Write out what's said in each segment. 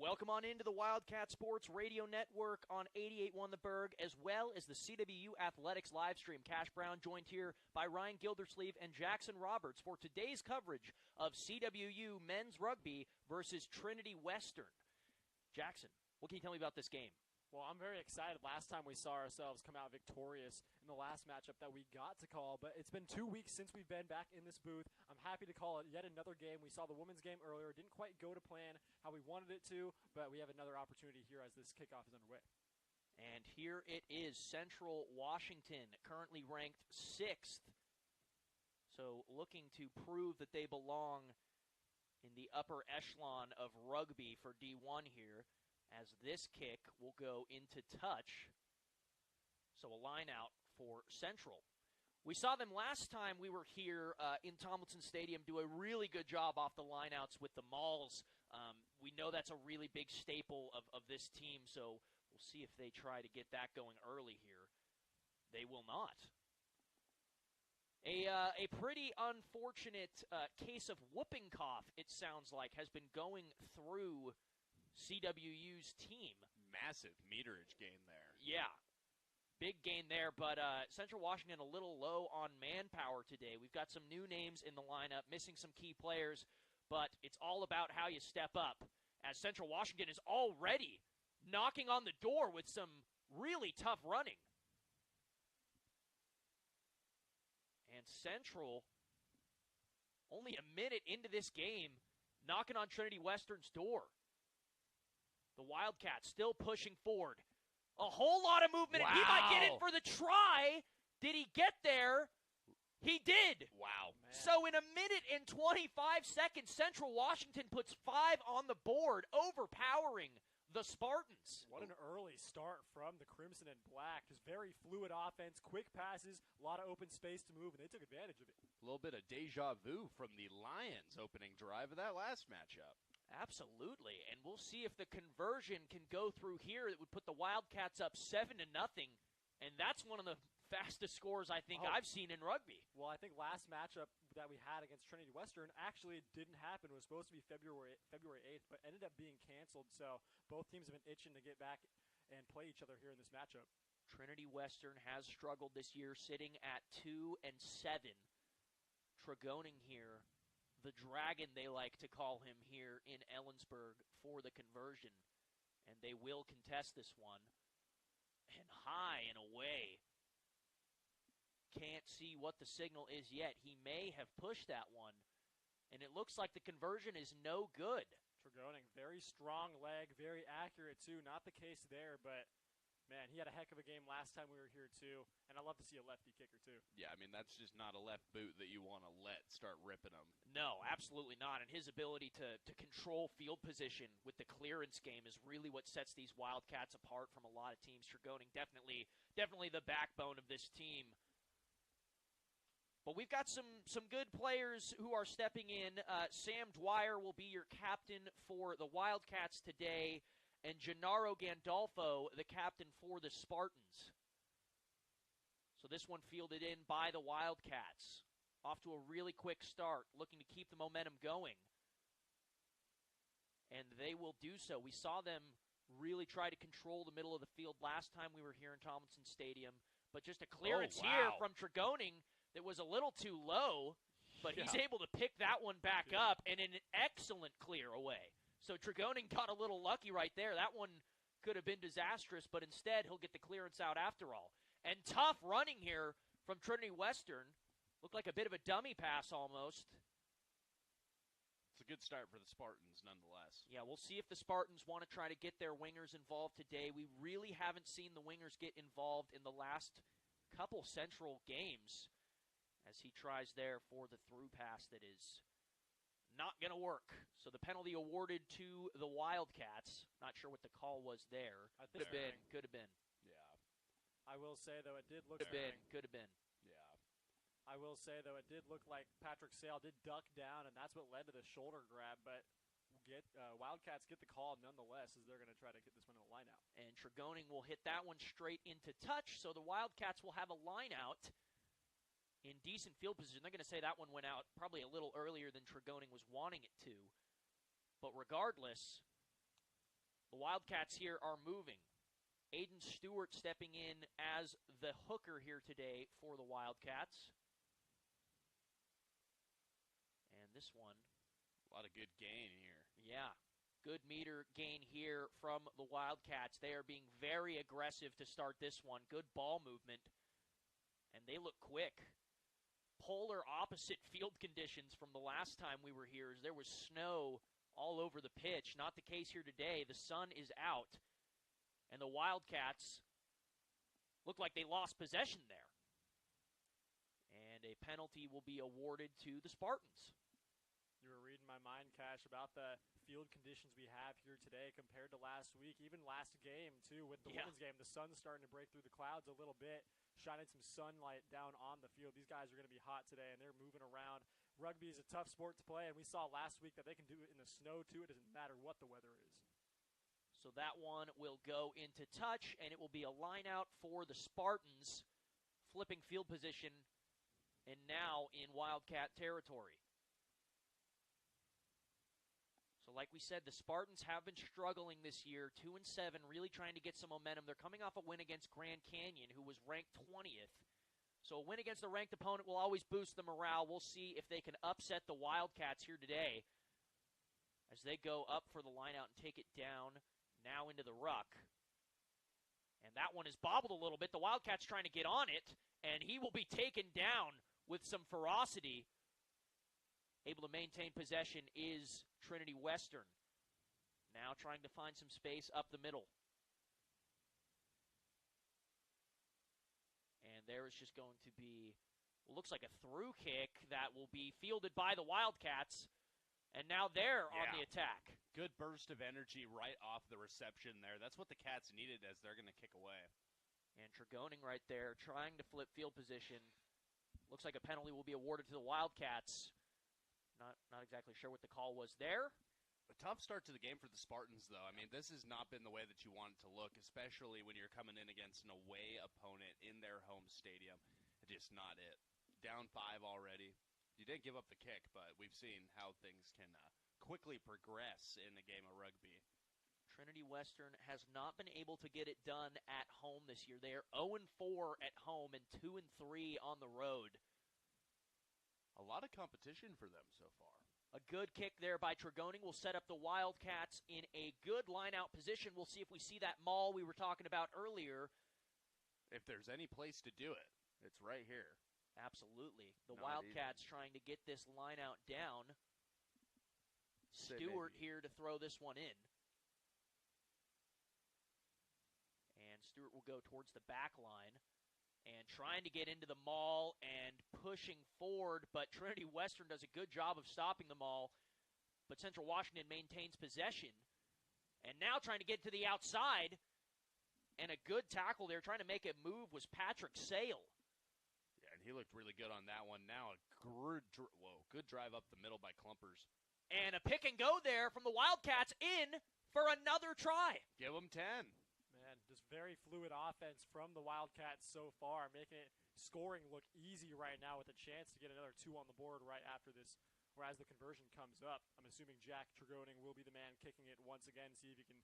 Welcome on into the Wildcat Sports Radio Network on 88.1 The Berg, as well as the CWU Athletics live stream. Cash Brown joined here by Ryan Gildersleeve and Jackson Roberts for today's coverage of CWU men's rugby versus Trinity Western. Jackson, what can you tell me about this game? Well, I'm very excited. Last time we saw ourselves come out victorious in the last matchup that we got to call, but it's been 2 weeks since we've been back in this booth. I'm happy to call it yet another game. We saw the women's game earlier. It didn't quite go to plan how we wanted it to, but we have another opportunity here as this kickoff is underway. And here it is, Central Washington, currently ranked 6th. So looking to prove that they belong in the upper echelon of rugby for D1 here, as this kick will go into touch. So a line out for Central. We saw them last time we were here in Tomlinson Stadium do a really good job off the lineouts with the mauls. We know that's a really big staple of this team, so we'll see if they try to get that going early here. They will not. A pretty unfortunate case of whooping cough, it sounds like, has been going through CWU's team. Massive meterage gain there. Yeah, big gain there, but Central Washington a little low on manpower today. We've got some new names in the lineup, missing some key players, but it's all about how you step up, as Central Washington is already knocking on the door with some really tough running. And Central, only a minute into this game, knocking on Trinity Western's door. The Wildcats still pushing forward. A whole lot of movement. Wow. He might get in for the try. Did he get there? He did. Wow. Man. So in a minute and 25 seconds, Central Washington puts 5 on the board, overpowering the Spartans. What an early start from the Crimson and Black. Just very fluid offense, quick passes, a lot of open space to move, and they took advantage of it. A little bit of deja vu from the Lions opening drive of that last matchup. Absolutely, and we'll see if the conversion can go through here. That would put the Wildcats up 7-0, and that's one of the fastest scores I think I've seen in rugby. Well, I think last matchup that we had against Trinity Western actually didn't happen. It was supposed to be February 8th, but ended up being canceled, so both teams have been itching to get back and play each other here in this matchup. Trinity Western has struggled this year, sitting at 2-7. Tregoning here, the Dragon, they like to call him here in Ellensburg for the conversion. And they will contest this one. And high and away. Can't see what the signal is yet. He may have pushed that one. And it looks like the conversion is no good. Tregoning, very strong leg, very accurate too. Not the case there, but man, he had a heck of a game last time we were here too. And I love to see a lefty kicker too. Yeah, I mean, that's just not a left boot that you want to let start ripping them. No, absolutely not. And his ability to control field position with the clearance game is really what sets these Wildcats apart from a lot of teams. Tregoning definitely the backbone of this team. But we've got some good players who are stepping in. Sam Dwyer will be your captain for the Wildcats today, and Gennaro Gandolfo, the captain for the Spartans. So this one fielded in by the Wildcats. Off to a really quick start, looking to keep the momentum going. And they will do so. We saw them really try to control the middle of the field last time we were here in Tomlinson Stadium. But just a clearance here from Tregoning that was a little too low, but he's able to pick that one back up, and an excellent clear away. So Tregoning got a little lucky right there. That one could have been disastrous, but instead he'll get the clearance out after all. And tough running here from Trinity Western. Looked like a bit of a dummy pass almost. It's a good start for the Spartans nonetheless. Yeah, we'll see if the Spartans want to try to get their wingers involved today. We really haven't seen the wingers get involved in the last couple Central games, as he tries there for the through pass that is not going to work. So the penalty awarded to the Wildcats. Not sure what the call was there. Could have been. Yeah. I will say, though, it did look Could have been. Yeah. I will say, though, it did look like Patrick Sale did duck down, and that's what led to the shoulder grab. But Wildcats get the call nonetheless, as they're going to try to get this one in a line out. And Tregoning will hit that one straight into touch, so the Wildcats will have a line out in decent field position. They're going to say that one went out probably a little earlier than Tregoning was wanting it to. But regardless, The Wildcats here are moving. Aiden Stewart stepping in as the hooker here today for the Wildcats. And this one. A lot of good gain here. Yeah, good meter gain here from the Wildcats. They are being very aggressive to start this one. Good ball movement. And they look quick. Polar opposite field conditions from the last time we were here, as there was snow all over the pitch. Not the case here today. The sun is out. And the Wildcats look like they lost possession there. And a penalty will be awarded to the Spartans. You were reading my mind, Cash, about the field conditions we have here today compared to last week, even last game, too, with the women's game. The sun's starting to break through the clouds a little bit, shining some sunlight down on the field. These guys are going to be hot today, and they're moving around. Rugby is a tough sport to play, and we saw last week that they can do it in the snow, too. It doesn't matter what the weather is. So that one will go into touch, and it will be a line out for the Spartans, flipping field position, and now in Wildcat territory. So like we said, the Spartans have been struggling this year, 2-7, really trying to get some momentum. They're coming off a win against Grand Canyon, who was ranked 20th. So a win against a ranked opponent will always boost the morale. We'll see if they can upset the Wildcats here today as they go up for the line out and take it down. Now into the ruck. And that one is bobbled a little bit. The Wildcats trying to get on it, and he will be taken down with some ferocity. Able to maintain possession is Trinity Western. Now trying to find some space up the middle. And there is just going to be, looks like a through kick that will be fielded by the Wildcats. And now they're on the attack. Good burst of energy right off the reception there. That's what the Cats needed as they're going to kick away. And Tregoning right there trying to flip field position. Looks like a penalty will be awarded to the Wildcats. Not exactly sure what the call was there. A tough start to the game for the Spartans, though. I mean, this has not been the way that you want it to look, especially when you're coming in against an away opponent in their home stadium. Just not it. Down 5 already. You didn't give up the kick, but we've seen how things can quickly progress in a game of rugby. Trinity Western has not been able to get it done at home this year. They are 0-4 at home and 2-3 on the road. A lot of competition for them so far. A good kick there by Tregoning will set up the Wildcats in a good line-out position. We'll see if we see that maul we were talking about earlier. If there's any place to do it, it's right here. Absolutely. The Not Wildcats trying to get this line out down. Stewart here to throw this one in. And Stewart will go towards the back line and trying to get into the maul and pushing forward, but Trinity Western does a good job of stopping the maul, but Central Washington maintains possession. And now trying to get to the outside, and a good tackle there, trying to make a move was Patrick Sale. And he looked really good on that one. Now a good drive up the middle by Clumpers. And a pick and go there from the Wildcats in for another try. Give them 10. Man, just very fluid offense from the Wildcats so far, making it scoring look easy right now with a chance to get another 2 on the board right after this, or as the conversion comes up. I'm assuming Jack Tregoning will be the man kicking it once again, see if he can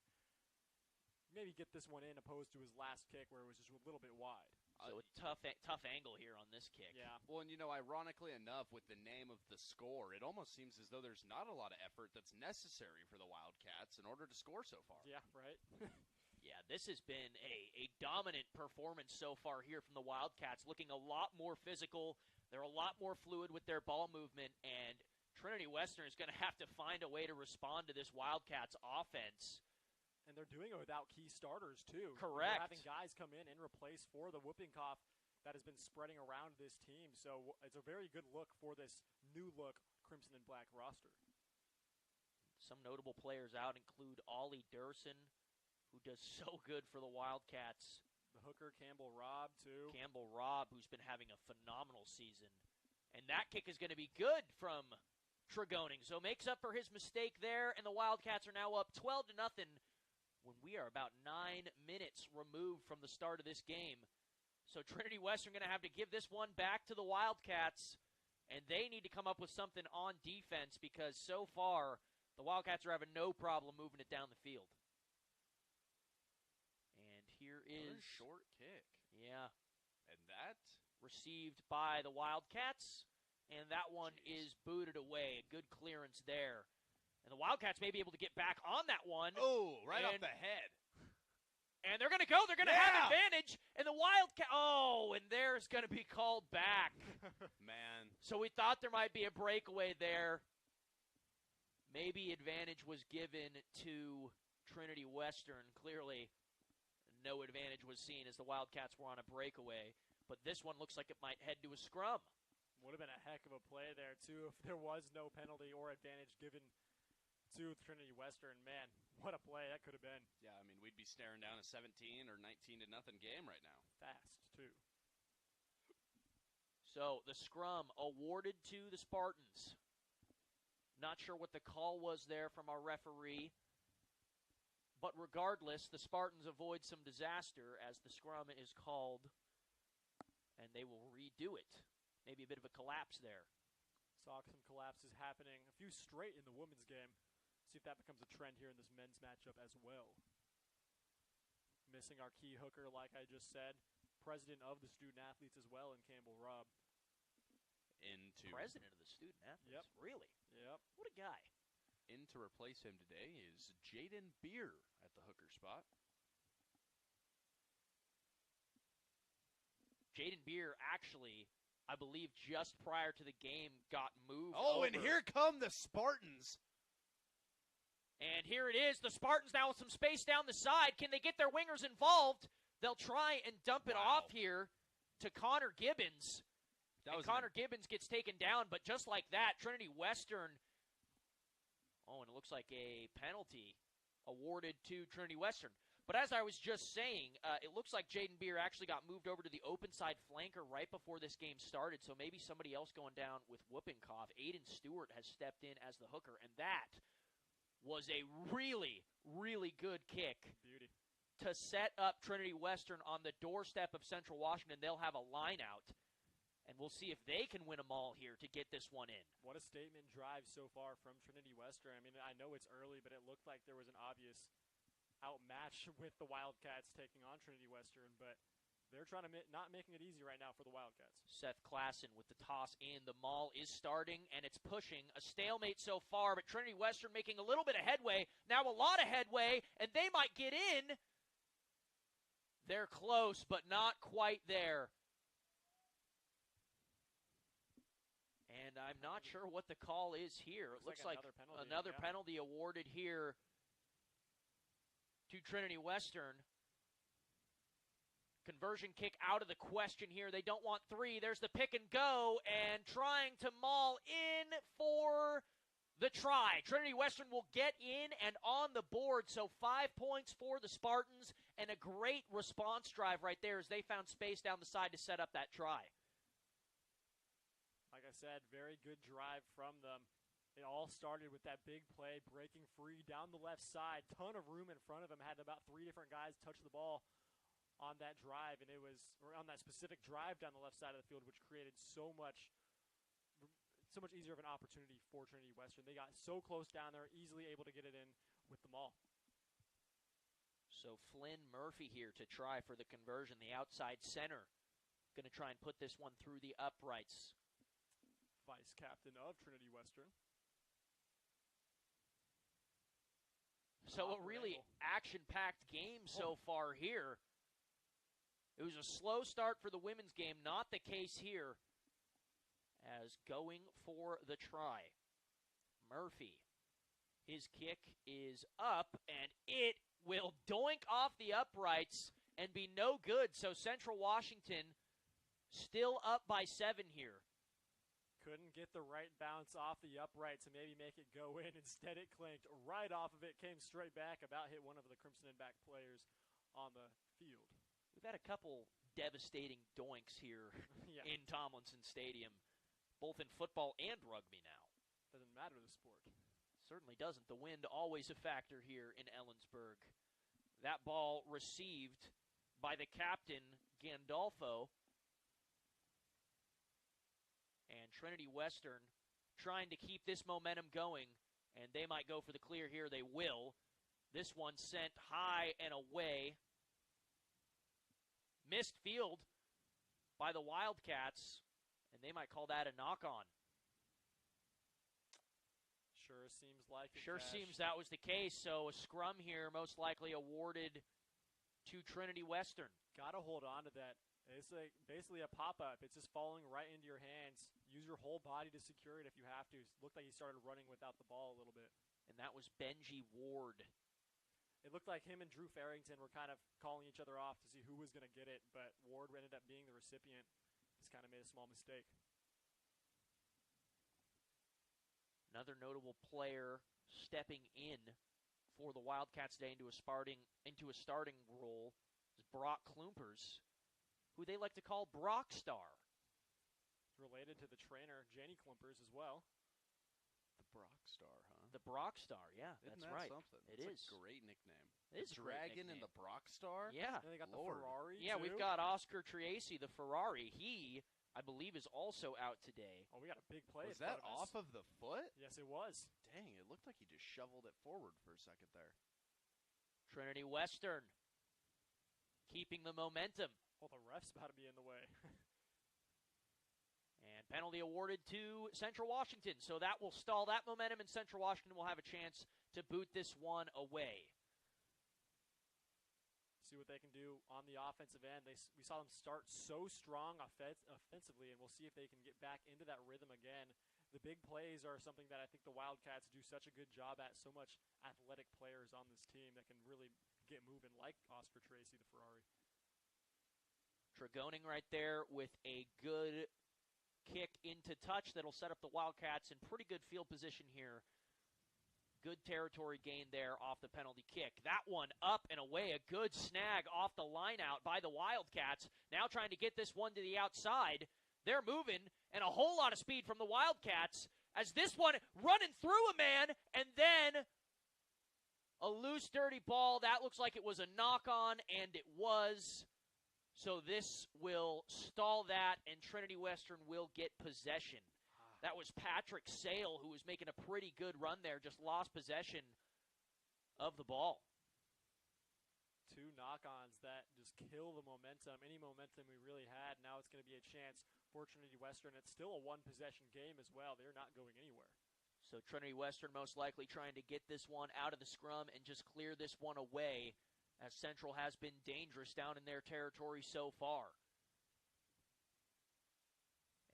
maybe get this one in opposed to his last kick where it was just a little bit wide. So a tough angle here on this kick. Yeah. Well, and ironically enough, with the name of the score, it almost seems as though there's not a lot of effort that's necessary for the Wildcats in order to score so far. Yeah, right? Yeah, this has been a dominant performance so far here from the Wildcats, looking a lot more physical. They're a lot more fluid with their ball movement, and Trinity Western is going to have to find a way to respond to this Wildcats offense. And they're doing it without key starters, too. Correct. They're having guys come in and replace for the whooping cough that has been spreading around this team. So it's a very good look for this new-look Crimson and Black roster. Some notable players out include Ollie Durson, who does so good for the Wildcats. The hooker, Campbell Robb, too. Campbell Robb, who's been having a phenomenal season. And that kick is going to be good from Tregoning. So makes up for his mistake there, and the Wildcats are now up 12-0 when we are about 9 minutes removed from the start of this game. So Trinity Western going to have to give this one back to the Wildcats, and they need to come up with something on defense because so far the Wildcats are having no problem moving it down the field. Another is short kick. Yeah. And that received by the Wildcats, and that one is booted away. A good clearance there. And the Wildcats may be able to get back on that one. Oh, right off the head. And they're going to go. They're going to have advantage. And the Wildcat, and there's going to be called back. Man. So we thought there might be a breakaway there. Maybe advantage was given to Trinity Western. Clearly, no advantage was seen as the Wildcats were on a breakaway. But this one looks like it might head to a scrum. Would have been a heck of a play there, too, if there was no penalty or advantage given to Trinity Western. Man, what a play that could have been. Yeah, I mean, we'd be staring down a 17 or 19-0 game right now. Fast, too. So the scrum awarded to the Spartans. Not sure what the call was there from our referee. But regardless, the Spartans avoid some disaster as the scrum is called. And they will redo it. Maybe a bit of a collapse there. Saw some collapses happening. A few straight in the women's game. See if that becomes a trend here in this men's matchup as well. Missing our key hooker, like I just said. President of the student athletes as well in Campbell Robb. President of the student athletes? Yep. Really? Yep. What a guy. In to replace him today is Jaden Beer at the hooker spot. Jaden Beer actually, I believe, just prior to the game got moved over. And here come the Spartans. And here it is. The Spartans now with some space down the side. Can they get their wingers involved? They'll try and dump it off here to Connor Gibbons. And Connor Gibbons gets taken down, but just like that, Trinity Western. Oh, and it looks like a penalty awarded to Trinity Western. But as I was just saying, it looks like Jaden Beer actually got moved over to the open side flanker right before this game started, so maybe somebody else going down with whooping cough. Aiden Stewart has stepped in as the hooker, and that was a really, really good kick. Beauty. To set up Trinity Western on the doorstep of Central Washington. They'll have a line out. And we'll see if they can win them all here to get this one in. What a statement drive so far from Trinity Western. I mean, I know it's early, but it looked like there was an obvious outmatch with the Wildcats taking on Trinity Western, but they're trying to not making it easy right now for the Wildcats. Seth Klassen with the toss in. The maul is starting, and it's pushing. A stalemate so far, but Trinity Western making a little bit of headway. Now a lot of headway, and they might get in. They're close, but not quite there. And I'm not sure what the call is here. It looks like another penalty awarded here to Trinity Western. Conversion kick out of the question here. They don't want three. There's the pick and go, and trying to maul in for the try. Trinity Western will get in and on the board, so 5 points for the Spartans, and a great response drive right there as they found space down the side to set up that try. Like I said, very good drive from them. It all started with that big play, breaking free down the left side. Ton of room in front of him. Had about 3 different guys touch the ball on that drive, and it was on that specific drive down the left side of the field, which created so much easier of an opportunity for Trinity Western. They got so close down there, easily able to get it in with the maul. So Flynn Murphy here to try for the conversion, the outside center. Going to try and put this one through the uprights. Vice captain of Trinity Western. So a really action-packed game so far here. It was a slow start for the women's game, not the case here. As going for the try. Murphy. His kick is up, and it will doink off the uprights and be no good. So Central Washington still up by 7 here. Couldn't get the right bounce off the uprights and maybe make it go in. Instead, it clanked right off of it, came straight back, about hit one of the Crimson and back players on the field. We've had a couple devastating doinks here in Tomlinson Stadium, both in football and rugby now. Doesn't matter the sport. Certainly doesn't. The wind always a factor here in Ellensburg. That ball received by the captain, Gandolfo. And Trinity Western trying to keep this momentum going, and they might go for the clear here. They will. This one sent high and away. Missed field by the Wildcats, and they might call that a knock-on. Sure seems like it. Sure Cash. seems that was the case. So a scrum here, most likely awarded to Trinity Western. Got to hold on to that. It's like basically a pop-up. It's just falling right into your hands. Use your whole body to secure it if you have to. It looked like he started running without the ball a little bit. And that was Benji Ward. It looked like him and Drew Farrington were kind of calling each other off to see who was going to get it, but Ward ended up being the recipient. Just kind of made a small mistake. Another notable player stepping in for the Wildcats today into a starting role is Brock Klumpers, who they like to call Brockstar. Related to the trainer, Jenny Klumpers, as well. The Brockstar, huh? The Brockstar, yeah, Isn't that's that right. something? It It's is. a great nickname. It is a great Dragon and nickname. the Brockstar? Yeah. And they got Lord. the Ferrari, Yeah, too. we've got Oscar Triaci, the Ferrari. He, I believe, is also out today. Oh, we got a big play. Was in that front of us. off of the foot? Yes, it was. Dang, it looked like he just shoveled it forward for a second there. Trinity Western keeping the momentum. Well, the ref's about to be in the way. And penalty awarded to Central Washington. So that will stall that momentum, and Central Washington will have a chance to boot this one away. See what they can do on the offensive end. We saw them start so strong offensively, and we'll see if they can get back into that rhythm again. The big plays are something that I think the Wildcats do such a good job at. So much athletic players on this team that can really get moving, like Oscar Tracy, the Ferrari. Tregoning right there with a good kick into touch that'll set up the Wildcats in pretty good field position here. Good territory gain there off the penalty kick. That one up and away, a good snag off the line out by the Wildcats. Now trying to get this one to the outside. They're moving, and a whole lot of speed from the Wildcats as this one running through a man, and then a loose, dirty ball. That looks like it was a knock-on, and it was. So this will stall that, and Trinity Western will get possession. That was Patrick Sale, who was making a pretty good run there, just lost possession of the ball. Two knock-ons that just kill the momentum, any momentum we really had. Now it's going to be a chance for Trinity Western. It's still a one-possession game as well. They're not going anywhere. So Trinity Western most likely trying to get this one out of the scrum and just clear this one away, as Central has been dangerous down in their territory so far.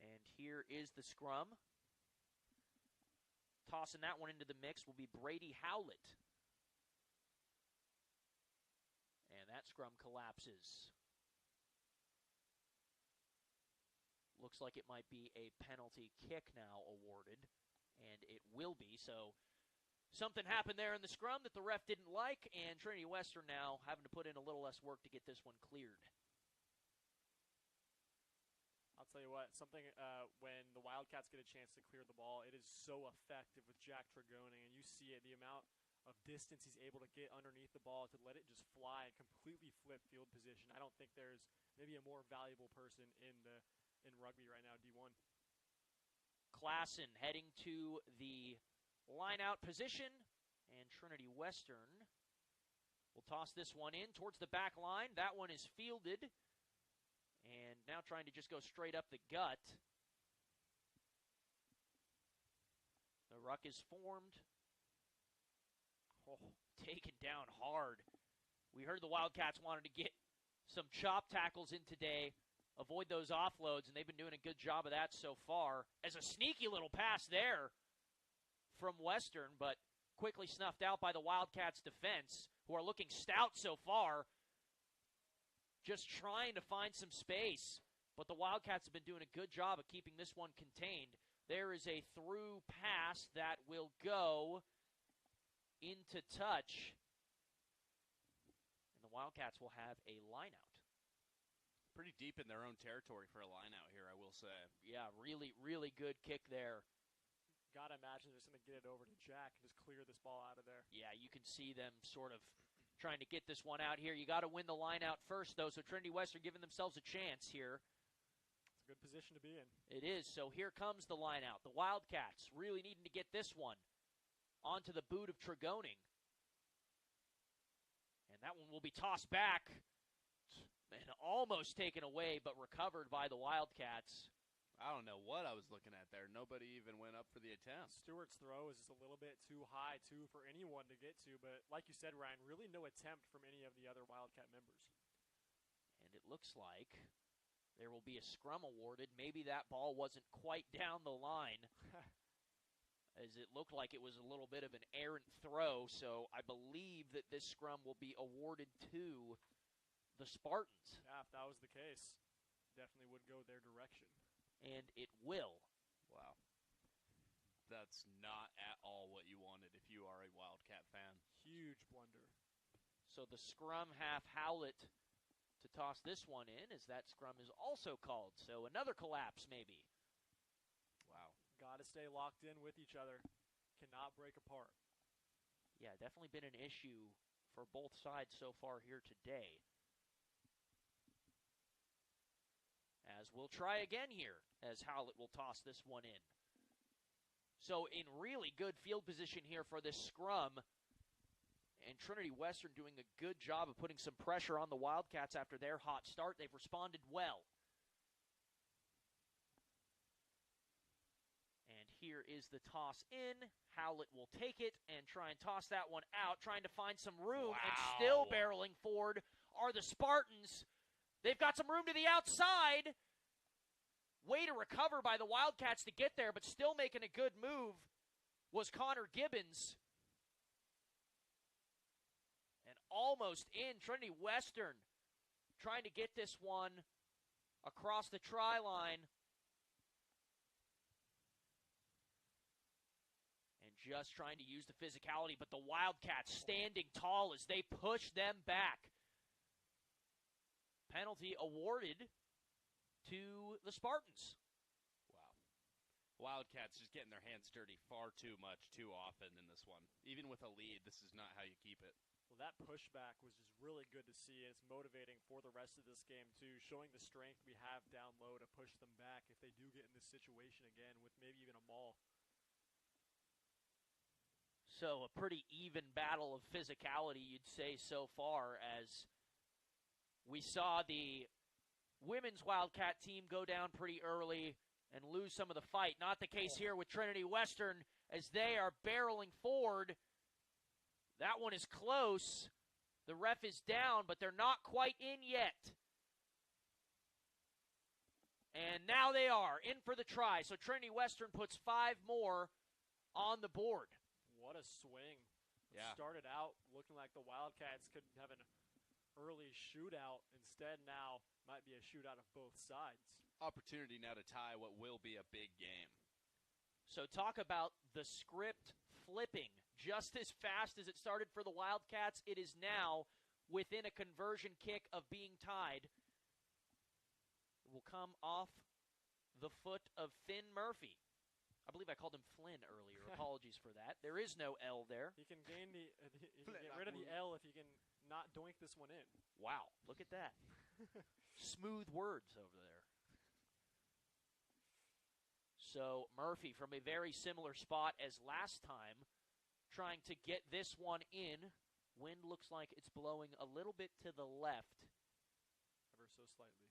And here is the scrum. Tossing that one into the mix will be Brady Howlett. And that scrum collapses. Looks like it might be a penalty kick now awarded, and it will be. So something happened there in the scrum that the ref didn't like, and Trinity Western now having to put in a little less work to get this one cleared. I'll tell you what, when the Wildcats get a chance to clear the ball, it is so effective with Jack Tregoning, and you see it, the amount of distance he's able to get underneath the ball to let it just fly and completely flip field position. I don't think there's maybe a more valuable person in rugby right now, D1. Klassen heading to the line-out position, and Trinity Western will toss this one in towards the back line. That one is fielded, and now trying to just go straight up the gut. The ruck is formed. Oh, taken down hard. We heard the Wildcats wanted to get some chop tackles in today, avoid those offloads, and they've been doing a good job of that so far. As a sneaky little pass there from Western, but quickly snuffed out by the Wildcats defense, who are looking stout so far, just trying to find some space. But the Wildcats have been doing a good job of keeping this one contained. There is a through pass that will go into touch, and the Wildcats will have a line-out. Pretty deep in their own territory for a line-out here, I will say. Yeah, really, really good kick there. Gotta imagine they're just going to get it over to Jack and just clear this ball out of there. Yeah, you can see them sort of trying to get this one out here. You got to win the line-out first, though, so Trinity Western giving themselves a chance here. It's a good position to be in. It is, so here comes the line-out. The Wildcats really needing to get this one onto the boot of Tregoning. And that one will be tossed back. And almost taken away, but recovered by the Wildcats. I don't know what I was looking at there. Nobody even went up for the attempt. Stewart's throw is just a little bit too high, too, for anyone to get to. But like you said, Ryan, really no attempt from any of the other Wildcat members. And it looks like there will be a scrum awarded. Maybe that ball wasn't quite down the line, as it looked like it was a little bit of an errant throw. So I believe that this scrum will be awarded to the Spartans. Yeah, if that was the case, definitely would go their direction. And it will. Wow. That's not at all what you wanted if you are a Wildcat fan. Huge blunder. So the scrum half Howlett to toss this one in, as that scrum is also called. So another collapse maybe. Wow. Got to stay locked in with each other. Cannot break apart. Yeah, definitely been an issue for both sides so far here today. As we'll try again here, as Howlett will toss this one in. So in really good field position here for this scrum, and Trinity Western doing a good job of putting some pressure on the Wildcats after their hot start. They've responded well. And here is the toss in. Howlett will take it and try and toss that one out, trying to find some room. Wow. And still barreling forward are the Spartans. They've got some room to the outside. Way to recover by the Wildcats to get there, but still making a good move was Connor Gibbons. And almost in. Trinity Western trying to get this one across the try line. And just trying to use the physicality, but the Wildcats standing tall as they push them back. Penalty awarded to the Spartans. Wow. Wildcats just getting their hands dirty far too much, too often in this one. Even with a lead, this is not how you keep it. Well, that pushback was just really good to see, and it's motivating for the rest of this game, too, showing the strength we have down low to push them back if they do get in this situation again with maybe even a maul. So a pretty even battle of physicality, you'd say, so far, as we saw the women's Wildcat team go down pretty early and lose some of the fight. Not the case here with Trinity Western, as they are barreling forward. That one is close. The ref is down, but they're not quite in yet. And now they are in for the try. So Trinity Western puts 5 more on the board. What a swing. Yeah. It started out looking like the Wildcats could have an early shootout. Instead, now might be a shootout of both sides. Opportunity now to tie what will be a big game. So talk about the script flipping. Just as fast as it started for the Wildcats, it is now within a conversion kick of being tied. It will come off the foot of Finn Murphy. I believe I called him Flynn earlier. Apologies for that. There is no L there. He can gain the he can get rid of the L if he can not doink this one in. Wow, look at that. Smooth words over there. So Murphy from a very similar spot as last time, trying to get this one in. Wind looks like it's blowing a little bit to the left. Ever so slightly.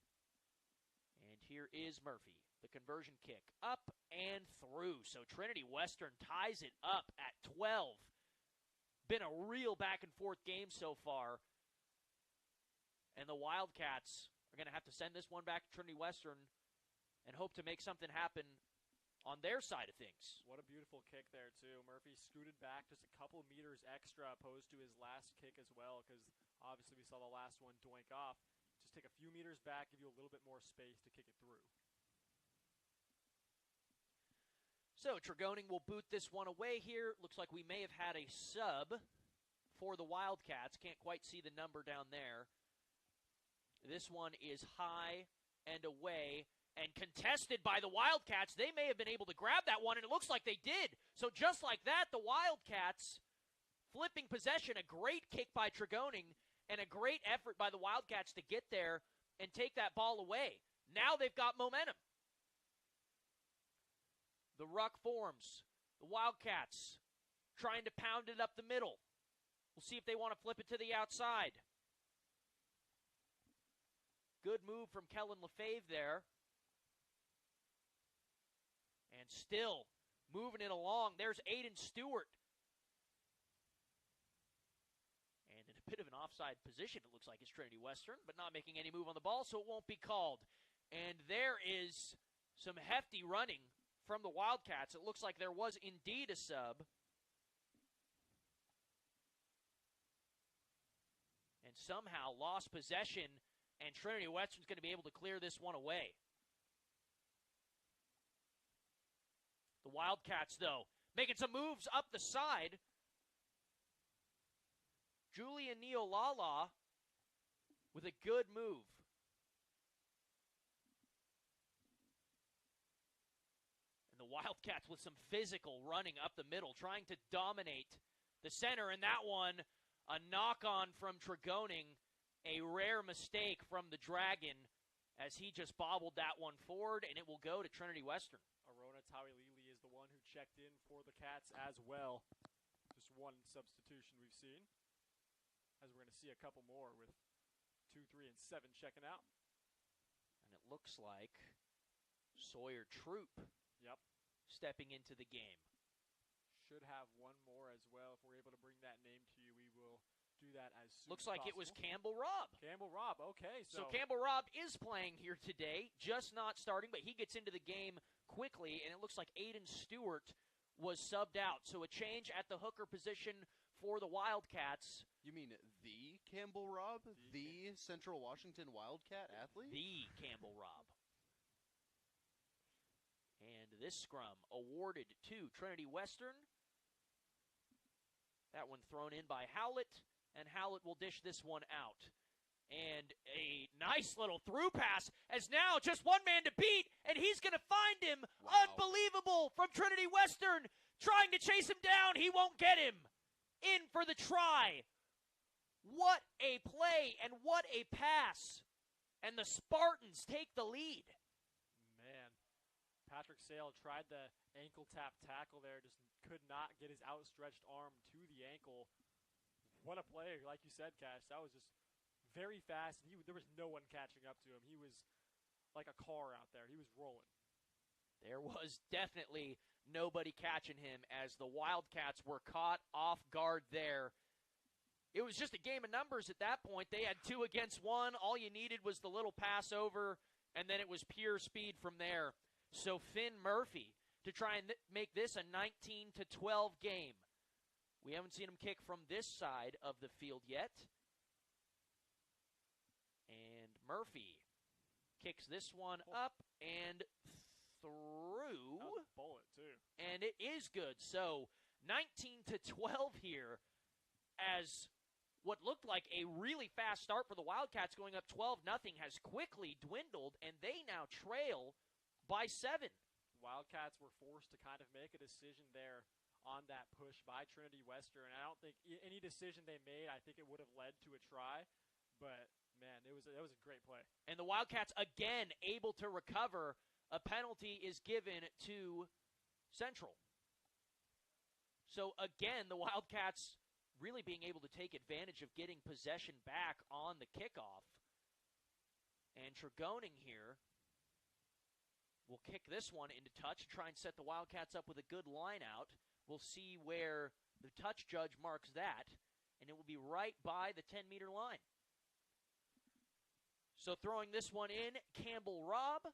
And here is Murphy. The conversion kick up and through. So Trinity Western ties it up at 12. Been a real back and forth game so far. And the Wildcats are going to have to send this one back to Trinity Western and hope to make something happen on their side of things. What a beautiful kick there, too. Murphy scooted back just a couple meters extra opposed to his last kick as well, because obviously we saw the last one doink off. Just take a few meters back, give you a little bit more space to kick it through. So Tregoning will boot this one away here. Looks like we may have had a sub for the Wildcats. Can't quite see the number down there. This one is high and away and contested by the Wildcats. They may have been able to grab that one, and it looks like they did. So just like that, the Wildcats flipping possession. A great kick by Tregoning and a great effort by the Wildcats to get there and take that ball away. Now they've got momentum. The ruck forms. The Wildcats trying to pound it up the middle. We'll see if they want to flip it to the outside. Good move from Kellen Lefebvre there. And still moving it along. There's Aiden Stewart. And in a bit of an offside position, it looks like it's Trinity Western, but not making any move on the ball, so it won't be called. And there is some hefty running from the Wildcats. It looks like there was indeed a sub. And somehow lost possession, and Trinity Western's going to be able to clear this one away. The Wildcats, though, making some moves up the side. Julian Neolala with a good move. And the Wildcats with some physical running up the middle, trying to dominate the center. And that one, a knock-on from Tregoning, a rare mistake from the Dragon as he just bobbled that one forward, and it will go to Trinity Western. Arona Tawilili is the one who checked in for the Cats as well. Just one substitution we've seen, as we're going to see a couple more with 2, 3, and 7 checking out. And it looks like Sawyer Troop stepping into the game. Should have one more as well. If we're able to bring that name to you, we will do that as soon Looks as like possible. it was Campbell Robb. Campbell Robb, okay. So Campbell Robb is playing here today, just not starting, but he gets into the game quickly, and it looks like Aiden Stewart was subbed out. So a change at the hooker position for the Wildcats. You mean the Campbell Robb? The Central Washington Wildcat athlete? The Campbell Robb. And this scrum awarded to Trinity Western. That one thrown in by Howlett, and Howlett will dish this one out. And a nice little through pass, as now just one man to beat, and he's going to find him. Wow. Unbelievable from Trinity Western, trying to chase him down. He won't get him. In for the try. What a play, and what a pass. And the Spartans take the lead. Man, Patrick Sale tried the ankle tap tackle there, just could not get his outstretched arm to the ankle. What a play, like you said, Cash. That was just very fast. There was no one catching up to him. He was like a car out there. He was rolling. There was definitely nobody catching him as the Wildcats were caught off guard there. It was just a game of numbers at that point. They had 2 against 1. All you needed was the little pass over, and then it was pure speed from there. So Finn Murphy to try and make this a 19-12 game. We haven't seen him kick from this side of the field yet. And Murphy kicks this one up and through. That was a bullet, too. And it is good. So 19-12 here, as what looked like a really fast start for the Wildcats going up 12-0 has quickly dwindled, and they now trail by 7. Wildcats were forced to kind of make a decision there on that push by Trinity Western. I don't think any decision they made, I think it would have led to a try. But, man, it was a great play. And the Wildcats, again, able to recover. A penalty is given to Central. So, again, the Wildcats really being able to take advantage of getting possession back on the kickoff. And Tregoning here will kick this one into touch, try and set the Wildcats up with a good line out. We'll see where the touch judge marks that, and it will be right by the 10-meter line. So throwing this one in, Campbell Robb.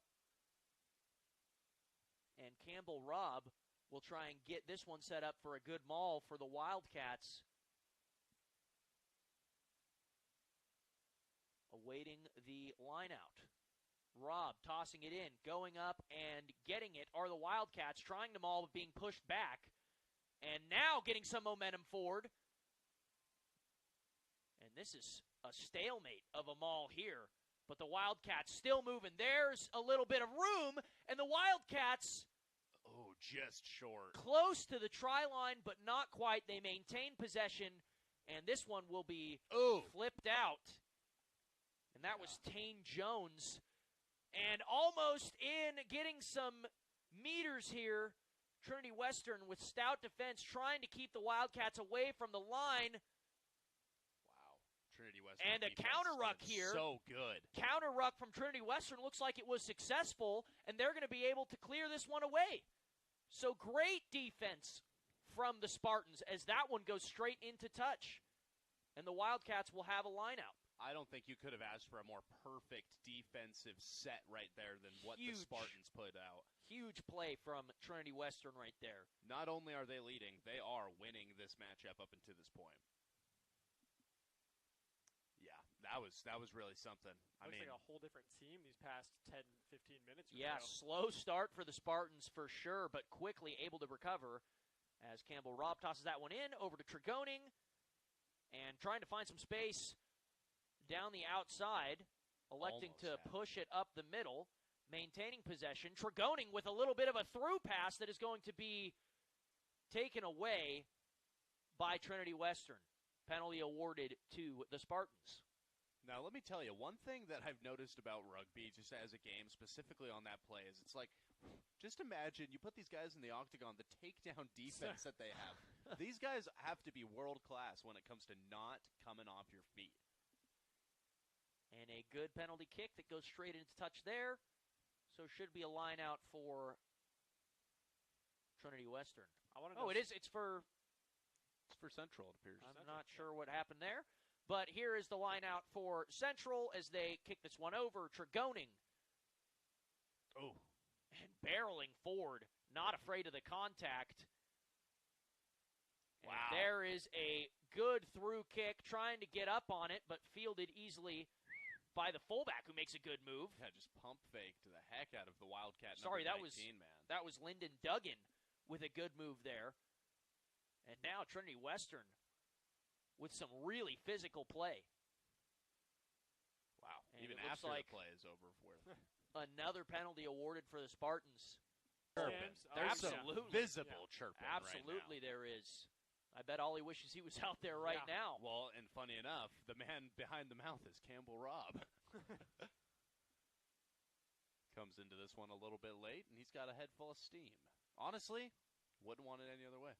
And Campbell Robb will try and get this one set up for a good maul for the Wildcats. Awaiting the line out. Robb tossing it in, going up and getting it are the Wildcats, trying to maul but being pushed back. And now getting some momentum forward. And this is a stalemate of a maul here. But the Wildcats still moving. There's a little bit of room, and the Wildcats, just short. Close to the try line, but not quite. They maintain possession, and this one will be flipped out. And that was Tane Jones. And almost in, getting some meters here, Trinity Western with stout defense trying to keep the Wildcats away from the line. Wow. Trinity Western. And a counter ruck here. So good. Counter ruck from Trinity Western looks like it was successful, and they're going to be able to clear this one away. So great defense from the Spartans as that one goes straight into touch. And the Wildcats will have a line out. I don't think you could have asked for a more perfect defensive set right there than what the Spartans put out. Huge play from Trinity Western right there. Not only are they leading, they are winning this matchup up until this point. Yeah, that was really something. Looks like a whole different team these past 10, 15 minutes. Yeah, slow start for the Spartans for sure, but quickly able to recover as Campbell Robb tosses that one in over to Tregoning and trying to find some space down the outside, electing to push it up the middle, maintaining possession. Tregoning with a little bit of a through pass that is going to be taken away by Trinity Western. Penalty awarded to the Spartans. Now, let me tell you, one thing that I've noticed about rugby, just as a game, specifically on that play, is it's like, just imagine you put these guys in the octagon, the takedown defense that they have. These guys have to be world-class when it comes to not coming off your feet. And a good penalty kick that goes straight into touch there. So should be a line out for Trinity Western. It is. It's for Central, it appears. I'm not sure what happened there. But here is the line out for Central as they kick this one over. Tregoning. Oh. And barreling forward, not afraid of the contact. Wow. And there is a good through kick, trying to get up on it, but fielded easily by the fullback, who makes a good move. Yeah, just pump faked the heck out of the Wildcat. Sorry, that 19, was Lyndon Duggan with a good move there. And now Trinity Western with some really physical play. Wow. And even after the like play is over with. Another penalty awarded for the Spartans. There's some visible chirping Absolutely right now. There is. I bet Ollie wishes he was out there right now. Well, and funny enough, the man behind the mouth is Campbell Robb. Comes into this one a little bit late, and he's got a head full of steam. Honestly, wouldn't want it any other way.